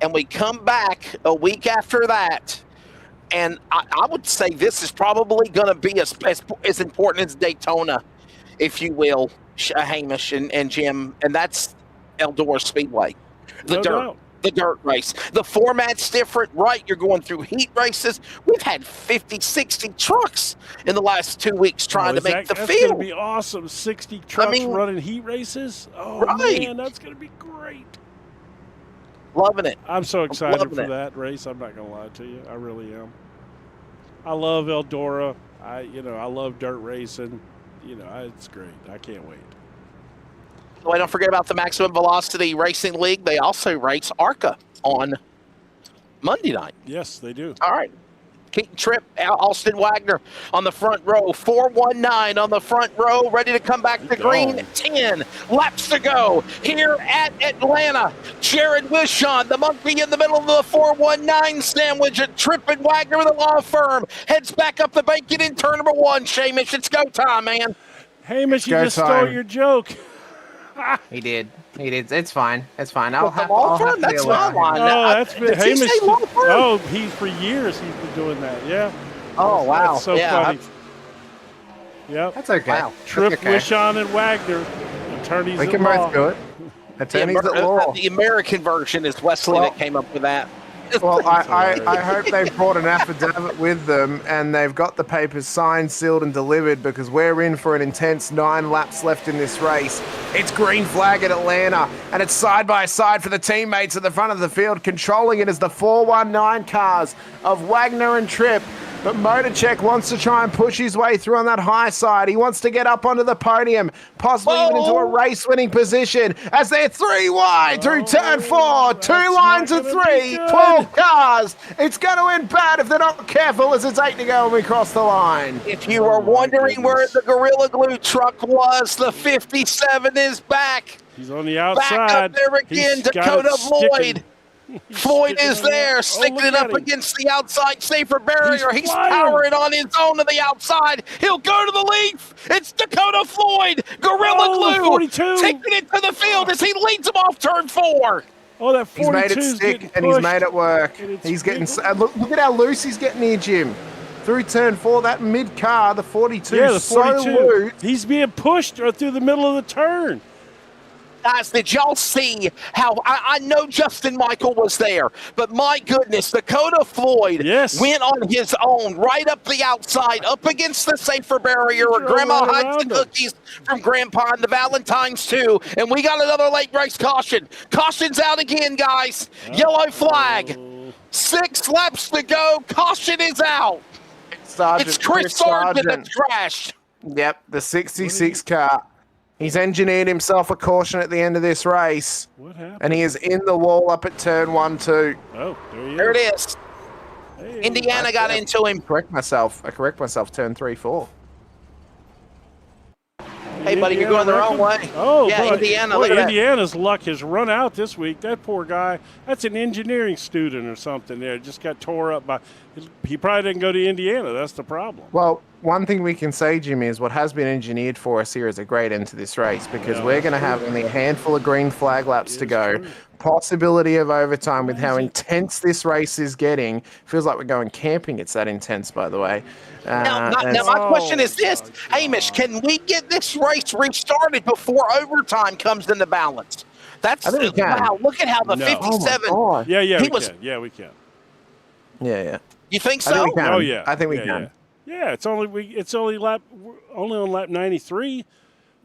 And we come back a week after that. And I would say this is probably going to be as important as Daytona, if you will, Hamish and Jim. And that's Eldora Speedway. The dirt race. The format's different, right? You're going through heat races. We've had 50, 60 trucks in the last 2 weeks trying to make the That's field. going to be awesome. 60 trucks running heat races. Oh, right. Man, that's going to be great. Loving it. I'm so excited loving for it. that race. I'm not going to lie to you. I really am. I love Eldora. I love dirt racing. It's great. I can't wait. Well, don't forget about the Maximum Velocity Racing League. They also race ARCA on Monday night. Yes, they do. All right. Keaton Tripp, Austin Wagner on the front row. 419 on the front row, ready to come back to green. 10 laps to go here at Atlanta. Jared Wishon, the monkey in the middle of the 419 sandwich at Tripp and Wagner with a law firm. Heads back up the banking in turn number 1. Hamish, it's go time, man. Hamish, you just stole your joke. He did. It's fine. That's my line. Oh, that's been Hamish. Oh, for years he's been doing that. Yeah. Oh, wow. That's so funny. Yep. That's okay. Wow. Tripp, That's okay. Wishon, and Wagner, attorneys We at can law. both do it. Attorneys at law. The American version is Wesley that came up with that. Well, I hope they've brought an affidavit with them and they've got the papers signed, sealed, and delivered because we're in for an intense 9 laps left in this race. It's green flag at Atlanta, and it's side by side for the teammates at the front of the field. Controlling it is the 419 cars of Wagner and Tripp. But Motocek wants to try and push his way through on that high side. He wants to get up onto the podium, possibly even into a race-winning position as they're 3 wide through turn 4. 2 lines of 3, 12 cars. It's going to end bad if they're not careful as it's 8 to go when we cross the line. If you were wondering where the Gorilla Glue truck was, the 57 is back. He's on the outside. Back up there again, Dakota Floyd. Floyd is there, sticking it up against the outside safer barrier. He's powering on his own to the outside. He'll go to the leaf. It's Dakota Floyd, Gorilla Glue, 42. taking it to the field as he leads him off turn 4. Oh, that 42 He's made it stick and he's made it work. He's getting look at how loose he's getting here, Jim. Through turn 4, that mid car, the 42, Yeah, the 42. so loose. He's being pushed through the middle of the turn. Guys, did y'all see how I know Justin Michael was there, but my goodness, Dakota Floyd went on his own right up the outside, up against the safer barrier where Grandma hides the cookies from Grandpa and the Valentines too. And we got another late race caution. Caution's out again, guys. Yellow flag. 6 laps to go. Caution is out. Sergeant, It's Chris Sargent that's crashed. Yep, the 66 car. He's engineered himself a caution at the end of this race, What happened? and he is in the wall up at turn 1, 2. Oh, there he is. There it is. Hey. Indiana got into him. I correct myself. Turn 3, 4. Hey, buddy, you're going the wrong way. Oh, yeah, boy. Indiana. Boy, Look at that. Indiana's luck has run out this week. That poor guy, that's an engineering student or something there. Just got tore up by. He probably didn't go to Indiana. That's the problem. Well, one thing we can say, Jimmy, is what has been engineered for us here is a great end to this race because Yeah, we're going to that's have true. only a handful of green flag laps to It's go. true. Possibility of overtime with how Amazing. intense this race is getting. Feels like we're going camping. It's that intense, by the way. Now, and my question is Oh, this, my Hamish, God. can we get this race restarted before overtime comes into balance? That's I think we can. wow. Look at how the No. 57. Oh my God. Yeah, He we was- can. Yeah, we can. Yeah. You think I so? think we can. Oh yeah. I think we yeah, can. Yeah, it's only only on lap 93.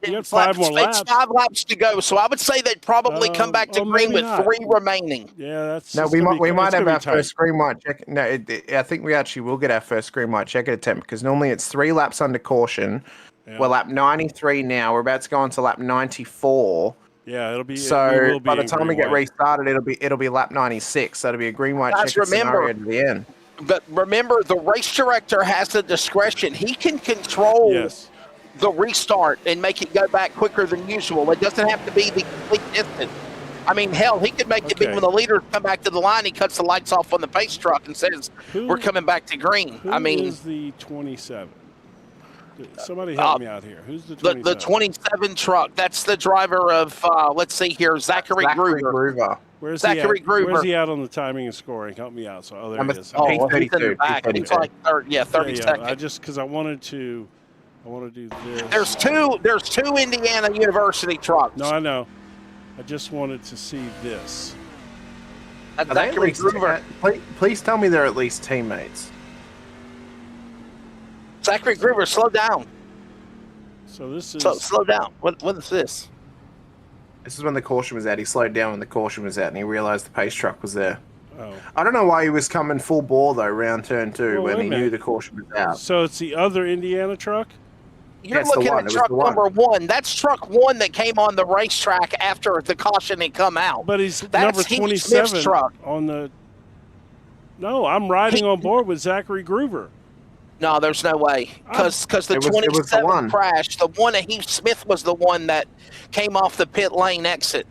You got It's 5 more it's laps. 5 laps to go, so I would say they'd probably come back to green maybe with not. 3 remaining. Yeah, that's No, it's we gonna might be- have it's gonna our be tight. first green light check. No, I think we actually will get our first green light check attempt because normally it's 3 laps under caution. Yeah. We're lap 93 now. We're about to go on to lap 94. Yeah, it'll be. So it will be by the in time we green get white. restarted, it'll be lap 96. So it'll be a green white Guys, checker remember- scenario to the end. But remember, the race director has the discretion. He can control Yes. the restart and make it go back quicker than usual. It doesn't have to be the complete instant. I mean, hell, he could make it be Okay. when the leaders come back to the line, he cuts the lights off on the pace truck and says, Who- we're coming back to green. Who I mean, is the 27? Somebody help me out here. Who's the 27? the 27 truck, that's the driver of, let's see here, Zachary Gruber. Groover. Where's Zachary he at? Gruber. Where's he at on the timing and scoring? Help me out. So, oh, there Number- he is. Oh, He's well, he's in the 32. back. He's He's 32. like 30 Yeah, seconds. I just because I want to do this. There's two Indiana University trucks. No, I know. I just wanted to see this. That's Are they at Zachary least, Gruber. please tell me they're at least teammates. Zachary Gruber, slow down. So this is. Slow down. What is this? This is when the caution was out. He slowed down when the caution was out, and he realized the pace truck was there. Oh. I don't know why he was coming full bore though, round turn 2, Well, when wait he a knew minute. the caution was out. So it's the other Indiana truck. You're That's the looking one. at It was truck the one. number 1. That's truck 1 that came on the racetrack after the caution had come out. But he's That's number Heath Smith's 27 truck. on the. No, I'm riding on board with Zachary Gruber. No, there's no way. Because the It was the 27 one. crashed. The one that Heath Smith was the one that came off the pit lane exit.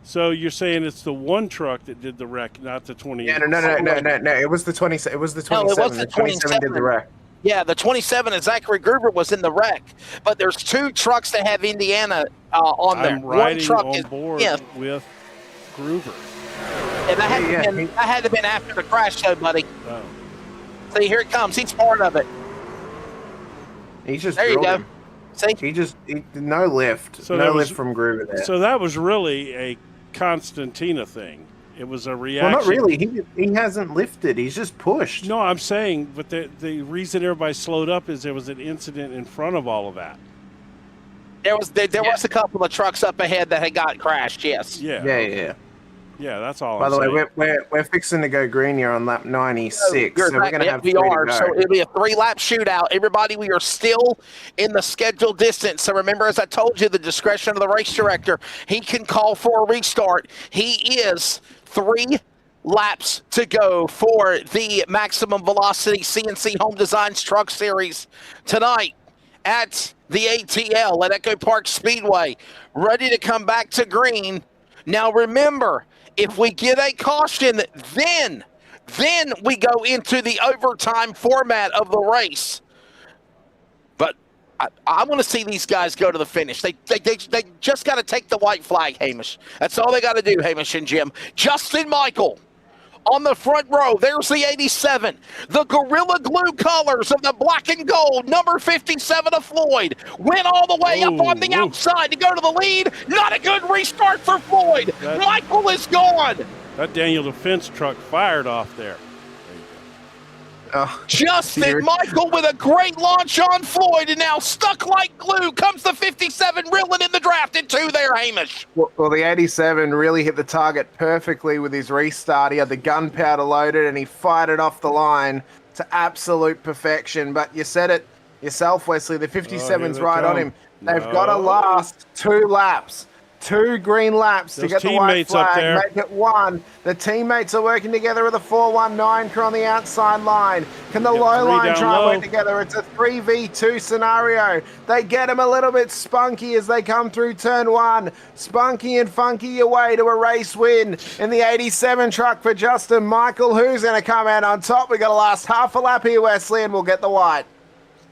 So you're saying it's the one truck that did the wreck, not the 20. Yeah, no. It was the 20. It was the 27. No, it was the 27 did the 27. wreck. Yeah, the 27 and Zachary Gruber was in the wreck. But there's 2 trucks that have Indiana on there. I'm One riding truck on is board yeah, with Gruber. and that had, Yeah, that had to have been after the crash, though, buddy. Oh. See, here it comes. He's part of it. He's just There you drilled go. him. See? No lift. So no that lift was- from Gruber there. So that was really a Constantina thing. It was a reaction. Well, not really. He hasn't lifted. He's just pushed. No, I'm saying, but the reason everybody slowed up is there was an incident in front of all of that. There was a couple of trucks up ahead that had got crashed, yes. Yeah. Yeah. Yeah, that's all By I'm the saying. way, we're fixing to go green here on lap 96, You're so we're going to have exactly- 3 we to are. go. So it'll be a 3-lap shootout. Everybody, we are still in the scheduled distance. So remember, as I told you, the discretion of the race director, he can call for a restart. He is 3 laps to go for the Maximum Velocity CNC Home Designs Truck Series tonight at the ATL at Echo Park Speedway, ready to come back to green. Now remember, if we get a caution, then we go into the overtime format of the race. But I want to see these guys go to the finish. They just got to take the white flag, Hamish. That's all they got to do, Hamish and Jim. Justin Michael on the front row. There's the 87. The Gorilla Glue colors of the black and gold, number 57 of Floyd. Went all the way up on the outside to go to the lead. Not a good restart for Floyd. Michael is gone. That Daniel Defense truck fired off there. Justin Michael with a great launch on Floyd, and now stuck like glue comes the 57 reeling in the draft in 2 there, Hamish. Well, the 87 really hit the target perfectly with his restart. He had the gunpowder loaded, and he fired it off the line to absolute perfection. But you said it yourself, Wesley. The 57's right on him. They've got to last 2 laps. 2 green laps to Those get the white teammates up flag. there. Make it 1. The teammates are working together with the 419 crew on the outside line. Can the We got low 3 line down try and low. work together? It's a 3v2 scenario. They get him a little bit spunky as they come through turn 1. Spunky and funky away to a race win in the 87 truck for Justin Michael. Who's going to come out on top? We got to last half a lap here, Wesley, and we'll get the white.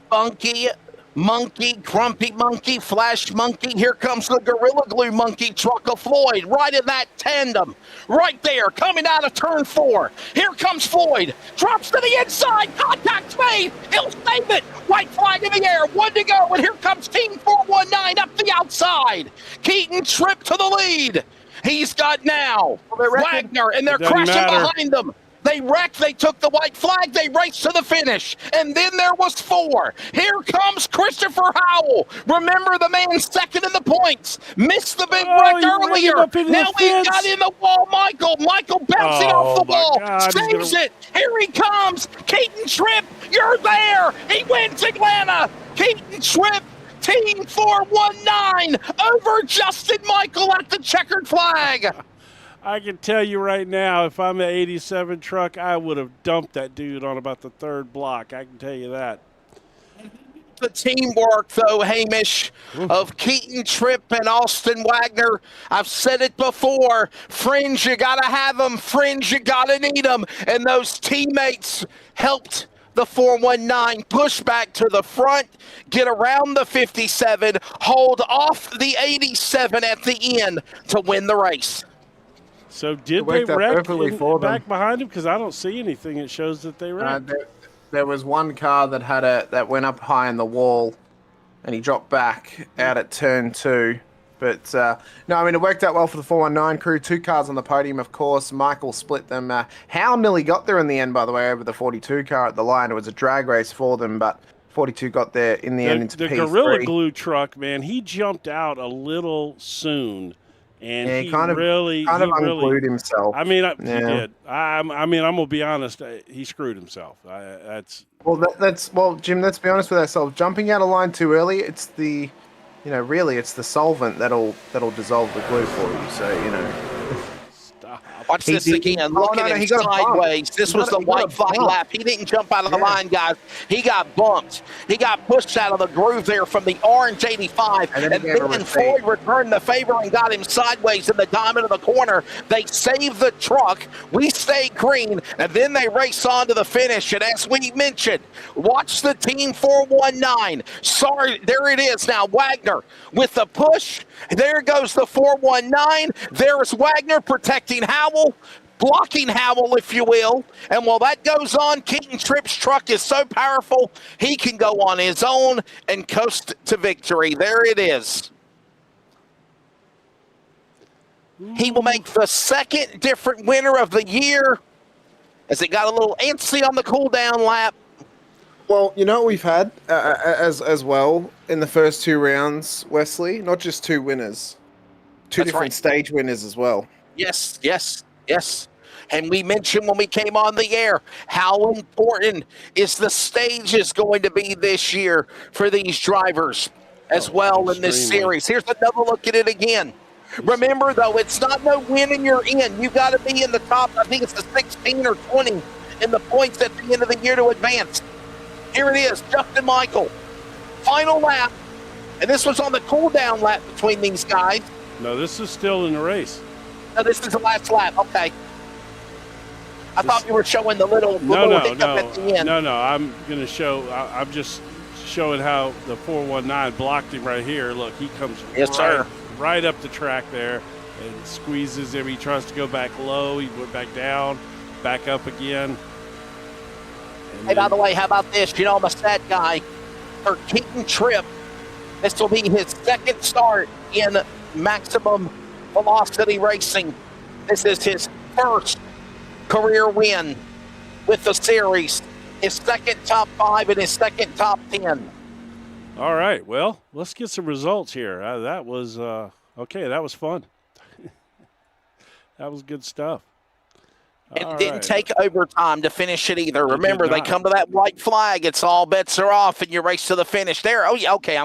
Funky monkey, grumpy monkey, flash monkey. Here comes the Gorilla Glue monkey truck of Floyd, right in that tandem, right there, coming out of turn 4. Here comes Floyd, drops to the inside, contact made, he'll save it. White flag in the air, 1 to go, and here comes Team 419 up the outside. Keaton Tripp to the lead. He's got now Wagner, and they're crashing behind them. They wrecked, they took the white flag, they raced to the finish, and then there was 4. Here comes Christopher Howell. Remember the man second in the points. Missed the big wreck earlier. Now he got in the wall, Michael. Michael bouncing off the wall. Saves it. Here he comes. Keaton Tripp, you're there. He wins Atlanta. Keaton Tripp, Team 419 over Justin Michael at the checkered flag. I can tell you right now, if I'm an 87 truck, I would have dumped that dude on about the 3rd block. I can tell you that. The teamwork, though, Hamish, of Keaton Tripp and Austin Wagner. I've said it before. Fringe, you got to have them. Fringe, you got to need them. And those teammates helped the 419 push back to the front, get around the 57, hold off the 87 at the end to win the race. So did they wreck back behind him? Because I don't see anything that shows that they wrecked. There was one car that went up high in the wall, and he dropped back out at turn 2. But no, I mean, it worked out well for the 419 crew. 2 cars on the podium, of course. Michael split them. Hal nearly got there in the end, by the way, over the 42 car at the line. It was a drag race for them, but 42 got there in the end into P3. The Gorilla Glue truck, man, he jumped out a little soon. And yeah, he kind of unglued himself. I mean, he did. I mean, I'm gonna be honest. He screwed himself. Well, Jim. Let's be honest with ourselves. Jumping out of line too early, it's the, really, it's the solvent that'll dissolve the glue for you. So Watch this again. Look at him sideways. This was the white flag lap. He didn't jump out of the line, guys. He got bumped. He got pushed out of the groove there from the orange 85. And then Floyd returned the favor and got him sideways in the diamond of the corner. They saved the truck. We stay green. And then they race on to the finish. And as we mentioned, watch the Team 419. Sorry, there it is now. Wagner with the push. There goes the 419. There's Wagner protecting Howell, blocking Howell, if you will. And while that goes on, Keaton Tripp's truck is so powerful, he can go on his own and coast to victory. There it is. He will make the 2nd different winner of the year as it got a little antsy on the cool-down lap. Well, you know what we've had as well in the first 2 rounds, Wesley? Not just 2 winners. 2 different stage winners as well. Yes. And we mentioned when we came on the air how important is the stages going to be this year for these drivers as well in this series. Here's another look at it again. Remember, though, it's not no win and you're in. You got to be in the top, I think it's the 16 or 20 in the points at the end of the year to advance. Here it is, Justin Michael. Final lap. And this was on the cool-down lap between these guys. No, this is still in the race. No, this is the last lap. Okay. I thought you were showing the little hiccup at the end. No. I'm going to show. I'm just showing how the 419 blocked him right here. Look, he comes right up the track there and squeezes him. He tries to go back low. He went back down, back up again. Hey, by the way, how about this? I'm a stat guy. For Keaton Tripp, this will be his 2nd start in maximum velocity racing. This is his 1st career win with the series. His 2nd top 5 and his 2nd top 10. All right. Well, let's get some results here. That was okay. That was fun. That was good stuff. And All it didn't right. take overtime to finish it either. It did Remember, they not. come to that white flag. It's all bets are off, and you race to the finish there. Oh, yeah, okay.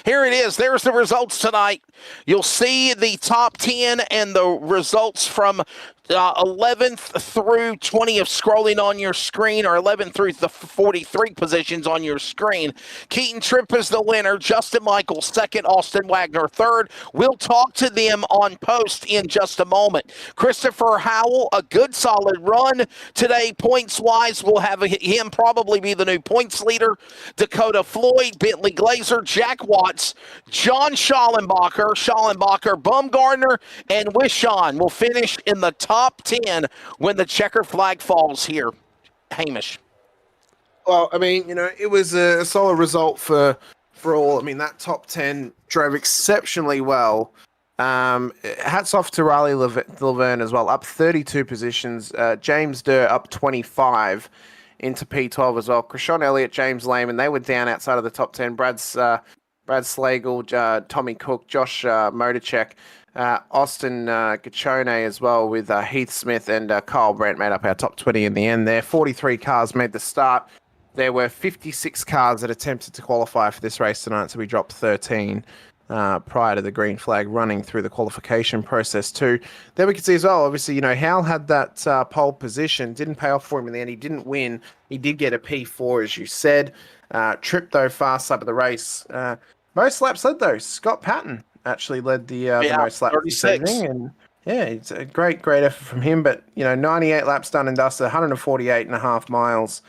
Here it is. There's the results tonight. You'll see the top 10 and the results from 11th through 20th scrolling on your screen, or 11 through the 43 positions on your screen. Keaton Tripp is the winner. Justin Michaels second. Austin Wagner third. We'll talk to them on post in just a moment. Christopher Howell, a good solid run today points-wise. We'll have him probably be the new points leader. Dakota Floyd, Bentley Glazer, Jack Watts, John Schallenbacher, Bumgardner, and Wishon will finish in the top 10 when the checker flag falls here. Hamish. Well, I mean, it was a solid result for all. I mean, that top 10 drove exceptionally well. Hats off to Riley Laverne as well, up 32 positions. James Durr up 25 into P12 as well. Krishan Elliott, James Lehman, they were down outside of the top 10. Brad Slagle, Tommy Cook, Josh Motorcheck, Austin Gachone as well, with Heath Smith and Kyle Brandt made up our top 20 in the end there. 43 cars made the start. There were 56 cars that attempted to qualify for this race tonight, so we dropped 13 prior to the green flag running through the qualification process too. There we can see as well, obviously, Hal had that pole position, didn't pay off for him in the end. He didn't win. He did get a P4, as you said. Tripped, though, fast lap of the race. Most laps led, though. Scott Patton actually led the most laps this 36. evening. And yeah, it's a great effort from him. But, 98 laps done and dusted, 148.5 miles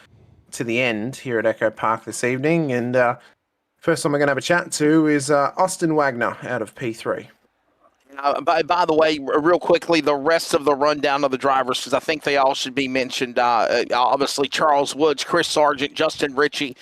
to the end here at Echo Park this evening. And first one we're going to have a chat to is Austin Wagner out of P3. By the way, real quickly, the rest of the rundown of the drivers, because I think they all should be mentioned. Obviously, Charles Woods, Chris Sargent, Justin Ritchie,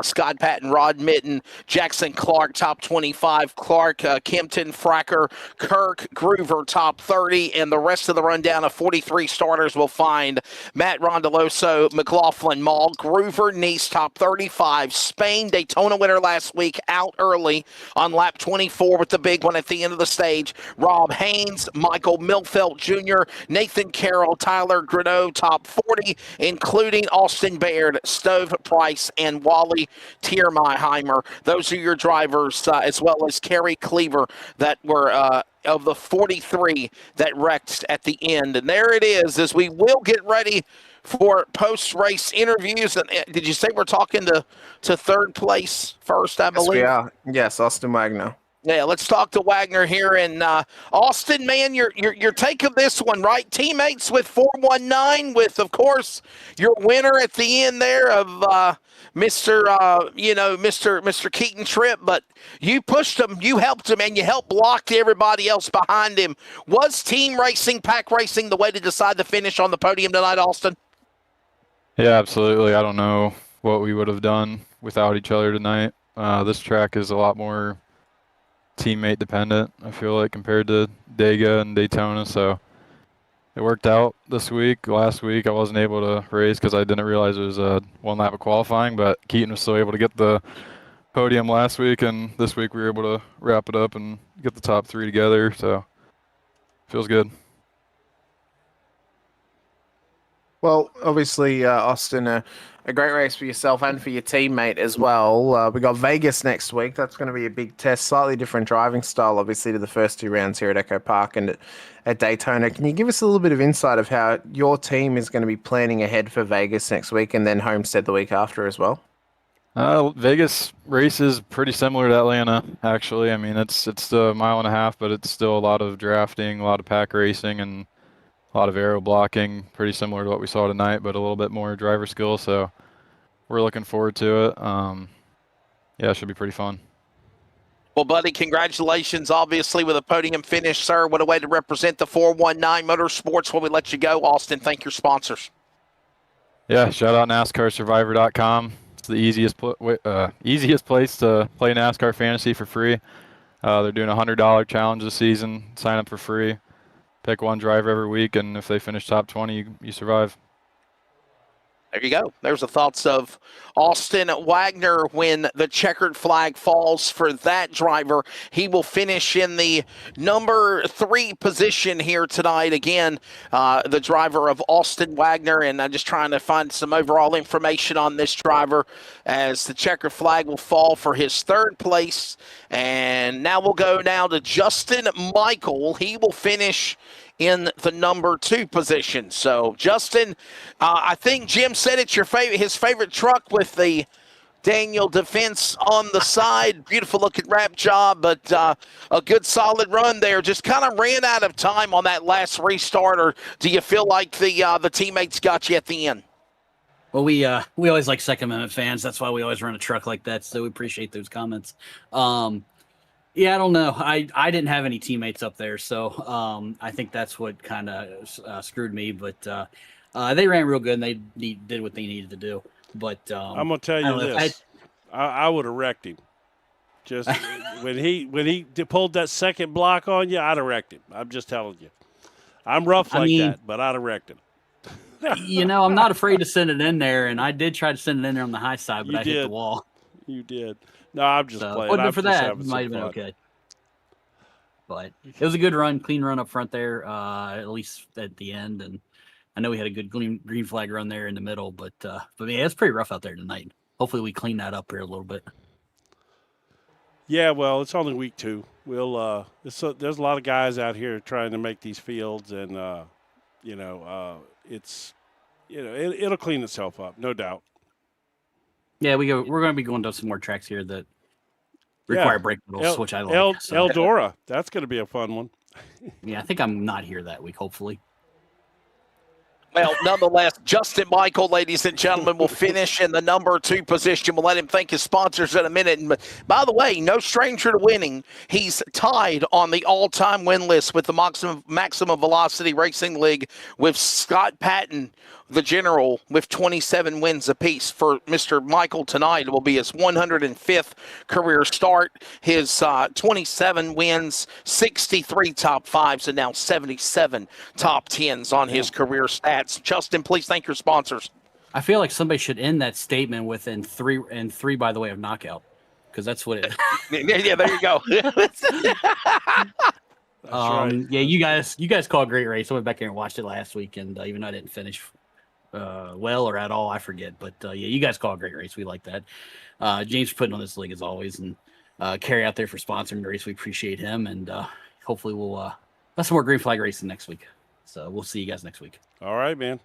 Scott Patton, Rod Mitten, Jackson Clark, top 25, Clark, Kempton, Fracker, Kirk, Groover, top 30, and the rest of the rundown of 43 starters will find Matt Rondeloso, McLaughlin, Mall, Groover, Nice, top 35, Spain, Daytona winner last week, out early on lap 24 with the big one at the end of the stage. Rob Haynes, Michael Milfelt Jr., Nathan Carroll, Tyler Greneau, top 40, including Austin Baird, Stove Price, and Wally Tiermeier. Those are your drivers, as well as Kerry Cleaver, that were of the 43 that wrecked at the end. And there it is, as we will get ready for post-race interviews. And did you say we're talking to third place first, I believe? Yes, we are. Yes, Austin Wagner. Yeah, let's talk to Wagner here. And Austin, man, your take of this one, right? Teammates with 419, with, of course, your winner at the end there of Mr. Keaton Tripp. But you pushed him, you helped him, and you helped block everybody else behind him. Was team racing, pack racing, the way to decide the finish on the podium tonight, Austin? Yeah, absolutely. I don't know what we would have done without each other tonight. This track is a lot more teammate dependent, I feel like, compared to Dega and Daytona, so it worked out this week. Last week I wasn't able to race because I didn't realize it was one lap of qualifying, but Keaton was still able to get the podium last week, and this week we were able to wrap it up and get the top three together, so feels good. Well, obviously, Austin, a great race for yourself and for your teammate as well. We got Vegas next week. That's going to be a big test. Slightly different driving style, obviously, to the first two rounds here at Echo Park and at Daytona. Can you give us a little bit of insight of how your team is going to be planning ahead for Vegas next week and then Homestead the week after as well? Vegas race is pretty similar to Atlanta, actually. I mean, it's a mile and a half, but it's still a lot of drafting, a lot of pack racing, and a lot of aero blocking, pretty similar to what we saw tonight, but a little bit more driver skill, so we're looking forward to it. Yeah, it should be pretty fun. Well, buddy, congratulations, obviously, with a podium finish, sir. What a way to represent the 419 Motorsports. While we let you go, Austin, thank your sponsors. Yeah, shout out NASCARSurvivor.com. It's the easiest place to play NASCAR Fantasy for free. They're doing a $100 challenge this season. Sign up for free. Pick one driver every week, and if they finish top 20, you survive. There you go. There's the thoughts of Austin Wagner when the checkered flag falls for that driver. He will finish in the number 3 position here tonight. Again, the driver of Austin Wagner, and I'm just trying to find some overall information on this driver as the checkered flag will fall for his 3rd place. And now we'll go now to Justin Michael. He will finish in the number 2 position. So, Justin, I think Jim said it's his favorite truck with the Daniel defense on the side. Beautiful looking wrap job, but a good solid run there. Just kind of ran out of time on that last restart, or do you feel like the teammates got you at the end? Well, we always like Second Amendment fans. That's why we always run a truck like that. So we appreciate those comments. Yeah, I don't know. I didn't have any teammates up there, so I think that's what kind of screwed me. But they ran real good, and they did what they needed to do. But I'm gonna tell you this: I would have wrecked him. Just when he pulled that second block on you, I'd have wrecked him. I'm just telling you. I'm rough like that, but I'd have wrecked him. I'm not afraid to send it in there, and I did try to send it in there on the high side, but I hit the wall. You did. No, I'm just playing. But for that, it might have been okay. But it was a good run, clean run up front there, at least at the end. And I know we had a good green flag run there in the middle, but yeah, it's pretty rough out there tonight. Hopefully we clean that up here a little bit. Yeah, well, it's only week 2. We'll there's a lot of guys out here trying to make these fields, and it'll clean itself up, no doubt. Yeah, we're going to be going to some more tracks here that require brake pedals, which I like. Eldora, that's going to be a fun one. Yeah, I think I'm not here that week, hopefully. Well, nonetheless, Justin Michael, ladies and gentlemen, will finish in the number 2 position. We'll let him thank his sponsors in a minute. And by the way, no stranger to winning. He's tied on the all-time win list with the Maximum Velocity Racing League with Scott Patton, the general, with 27 wins apiece. For Mr. Michael tonight, it will be his 105th career start. His 27 wins, 63 top 5s, and now 77 top 10s on his career stats. Justin, please thank your sponsors. I feel like somebody should end that statement with and three by the way of knockout, because that's what it is. Yeah, there you go. Right. Yeah, you guys call a great race. I went back here and watched it last week, and even though I didn't finish well or at all, I forget. But yeah, you guys call a great race. We like that. James for putting on this league as always, and Carrie out there for sponsoring the race. We appreciate him, and hopefully we'll have some more green flag racing next week. So we'll see you guys next week. All right, man.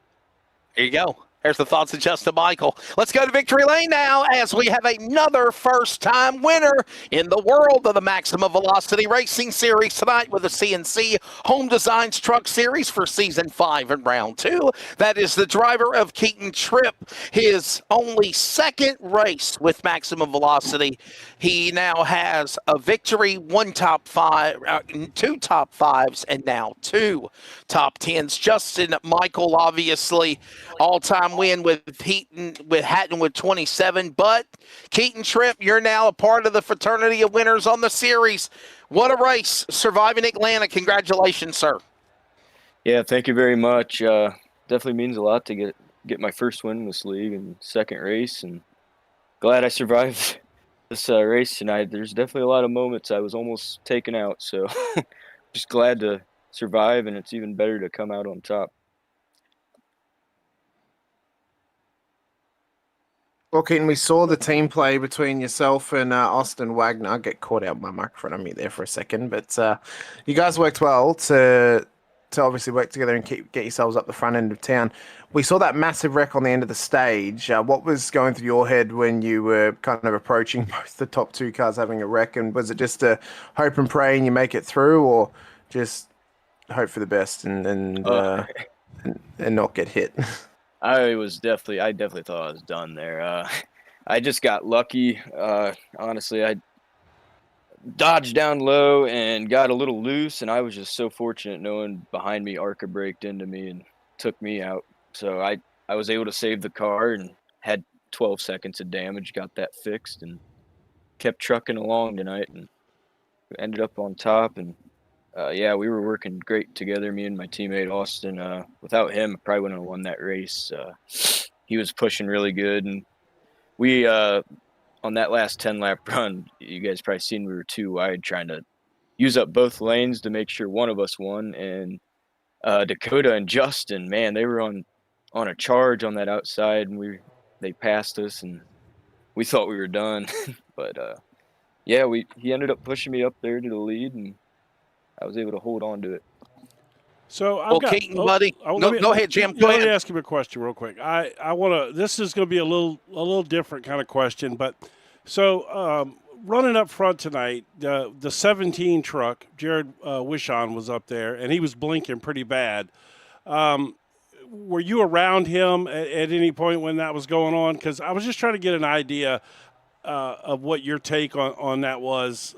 Here you go. There's the thoughts of Justin Michael. Let's go to Victory Lane now as we have another first-time winner in the world of the Maximum Velocity Racing Series tonight with the CNC Home Designs Truck Series for Season 5 and Round 2. That is the driver of Keaton Tripp, his only 2nd race with Maximum Velocity. He now has a victory, 1 top 5, 2 top 5s, and now 2 top 10s. Justin Michael, obviously, all-time win with Hatton with 27, but Keaton Tripp, you're now a part of the fraternity of winners on the series. What a race, surviving Atlanta. Congratulations, sir. Yeah, thank you very much. Definitely means a lot to get my first win in this league and 2nd race, and glad I survived this race tonight. There's definitely a lot of moments I was almost taken out, so just glad to survive, and it's even better to come out on top. Well, Keaton, we saw the team play between yourself and Austin Wagner. I'll get caught out my microphone on mute there for a second, but you guys worked well to obviously work together and get yourselves up the front end of town. We saw that massive wreck on the end of the stage. What was going through your head when you were kind of approaching both the top 2 cars having a wreck? And was it just a hope and pray and you make it through, or just hope for the best and not get hit? I definitely thought I was done there. I just got lucky. Honestly, I dodged down low and got a little loose, and I was just so fortunate knowing behind me Arca braked into me and took me out. So I was able to save the car and had 12 seconds of damage, got that fixed, and kept trucking along tonight and ended up on top. And yeah, we were working great together, me and my teammate Austin. Without him, I probably wouldn't have won that race. he was pushing really good. And we on that last 10-lap run, you guys probably seen we were too wide, trying to use up both lanes to make sure one of us won. And Dakota and Justin, man, they were on a charge on that outside, and they passed us, and we thought we were done. But yeah, he ended up pushing me up there to the lead, and I was able to hold on to it. So I've got, Keaton, buddy. Go ahead, Jim. Go Let me ahead. ask him a question real quick. I want to. This is going to be a little different kind of question, but so running up front tonight, the 17 truck, Jared Wishon was up there, and he was blinking pretty bad. Were you around him at any point when that was going on? Because I was just trying to get an idea of what your take on that was.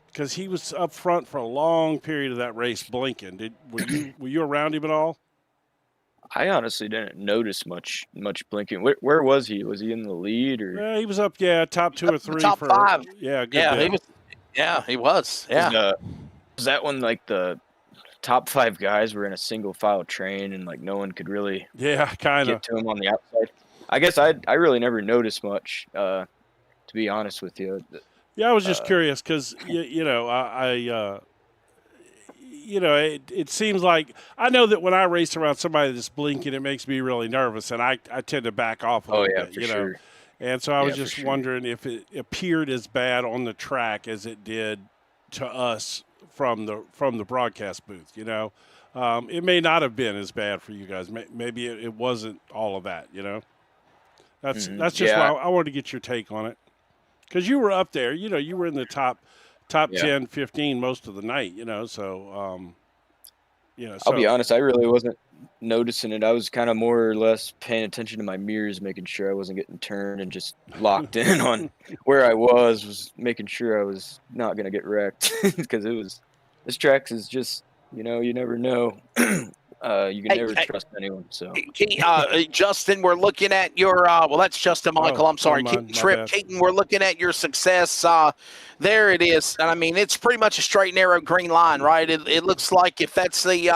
Because he was up front for a long period of that race blinking. Were you around him at all? I honestly didn't notice much blinking. Where was he? Was he in the lead or? Yeah, he was up. Top 2 or 3. Top 5. Yeah, good yeah, bit. he was. Yeah, he was. Yeah. Was that one like the top 5 guys were in a single file train and like no one could really kind of get to him on the outside? I guess I really never noticed much, to be honest with you. Yeah, I was just curious because it seems like I know that when I race around somebody that's blinking, it makes me really nervous, and I tend to back off a little bit, for sure. And so I was just wondering if it appeared as bad on the track as it did to us from the broadcast booth. It may not have been as bad for you guys. Maybe it wasn't all of that. That's just why I wanted to get your take on it. Because you were up there, you were in the top 10, 15 most of the night, so, I'll be honest, I really wasn't noticing it. I was kind of more or less paying attention to my mirrors, making sure I wasn't getting turned and just locked in on where I was making sure I was not going to get wrecked. Because this track is just, you never know. You can never trust anyone. So, Justin, we're looking at your that's Justin Michael. I'm sorry, Keaton Tripp. Keaton, we're looking at your success. There it is. And I mean, it's pretty much a straight, narrow green line, right? It looks like if that's the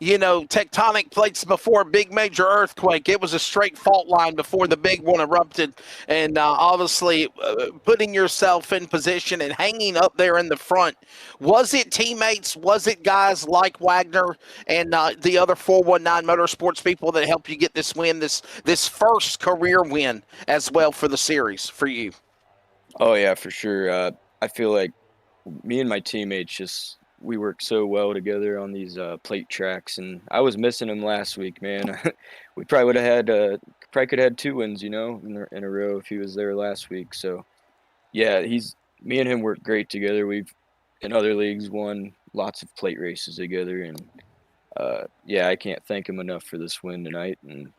tectonic plates before a big major earthquake, it was a straight fault line before the big one erupted. And obviously putting yourself in position and hanging up there in the front. Was it teammates? Was it guys like Wagner and the other 419 Motorsports people that helped you get this win, this first career win as well for the series for you? Oh, yeah, for sure. I feel like me and my teammates we work so well together on these plate tracks, and I was missing him last week, man. We probably would have had could have had 2 wins, in a row if he was there last week. So, yeah, me and him work great together. We've in other leagues won lots of plate races together, and I can't thank him enough for this win tonight. And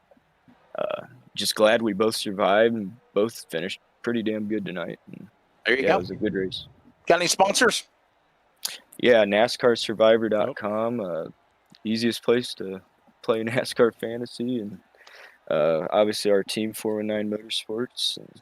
just glad we both survived and both finished pretty damn good tonight. And, there you go. It was a good race. Got any sponsors? Yeah, NASCARsurvivor.com, easiest place to play NASCAR fantasy, and obviously our team 419 Motorsports, and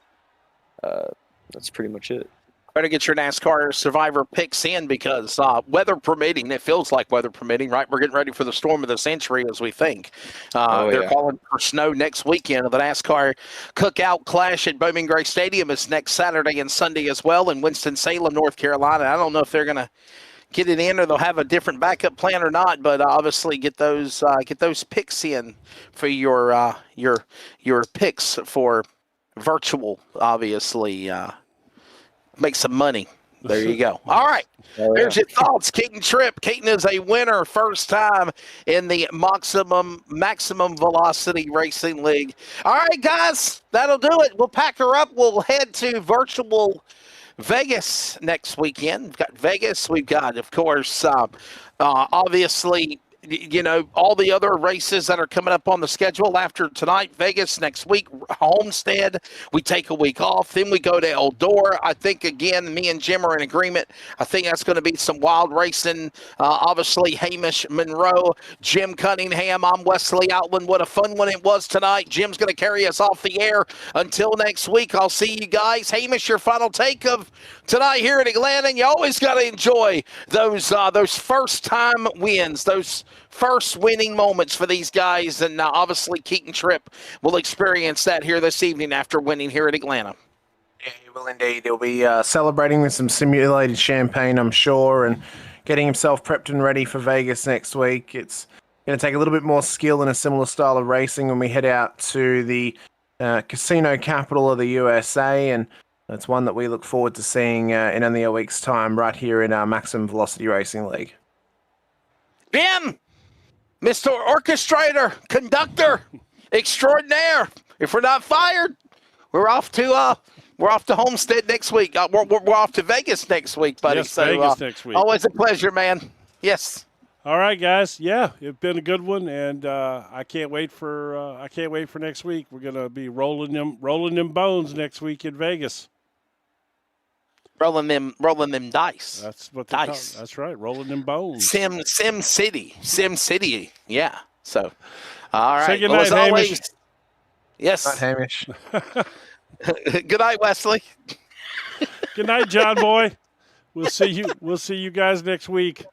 that's pretty much it. Better get your NASCAR Survivor picks in because weather permitting, it feels like weather permitting, right? We're getting ready for the storm of the century as we think. They're calling for snow next weekend. The NASCAR Cookout Clash at Bowman Gray Stadium is next Saturday and Sunday as well in Winston-Salem, North Carolina. I don't know if they're going to get it in or they'll have a different backup plan or not, but obviously get those picks in for your picks for virtual, obviously. Make some money. There you go. All right. There's your thoughts. Keaton Tripp. Keaton is a winner first time in the Maximum Velocity Racing League. All right, guys, that'll do it. We'll pack her up. We'll head to virtual Vegas next weekend. We've got Vegas. We've got, of course, obviously, all the other races that are coming up on the schedule after tonight. Vegas next week, Homestead. We take a week off. Then we go to Eldora. I think, again, me and Jim are in agreement. I think that's going to be some wild racing. Obviously, Hamish Monroe, Jim Cunningham. I'm Wesley Outland. What a fun one it was tonight. Jim's going to carry us off the air. Until next week, I'll see you guys. Hamish, your final take of tonight here in Atlanta. And you always got to enjoy those first-time wins, those first winning moments for these guys, and obviously Keaton Tripp will experience that here this evening after winning here at Atlanta. Yeah, he will indeed. He'll be celebrating with some simulated champagne, I'm sure, and getting himself prepped and ready for Vegas next week. It's going to take a little bit more skill and a similar style of racing when we head out to the casino capital of the USA, and that's one that we look forward to seeing in only a week's time right here in our Maximum Velocity Racing League. Jim, Mr. Orchestrator, Conductor, Extraordinaire, if we're not fired, we're off to Homestead next week. We're off to Vegas next week, buddy. Yes, Vegas next week. Always a pleasure, man. Yes. All right, guys. Yeah, it's been a good one, and I can't wait for next week. We're gonna be rolling them bones next week in Vegas. Rolling them dice. That's what dice. That's right. Rolling them bones. Sim City. Yeah. So, all right. Say good night, Hamish. Yes. Not Hamish. Good night, Wesley. Good night, John Boy. We'll see you guys next week.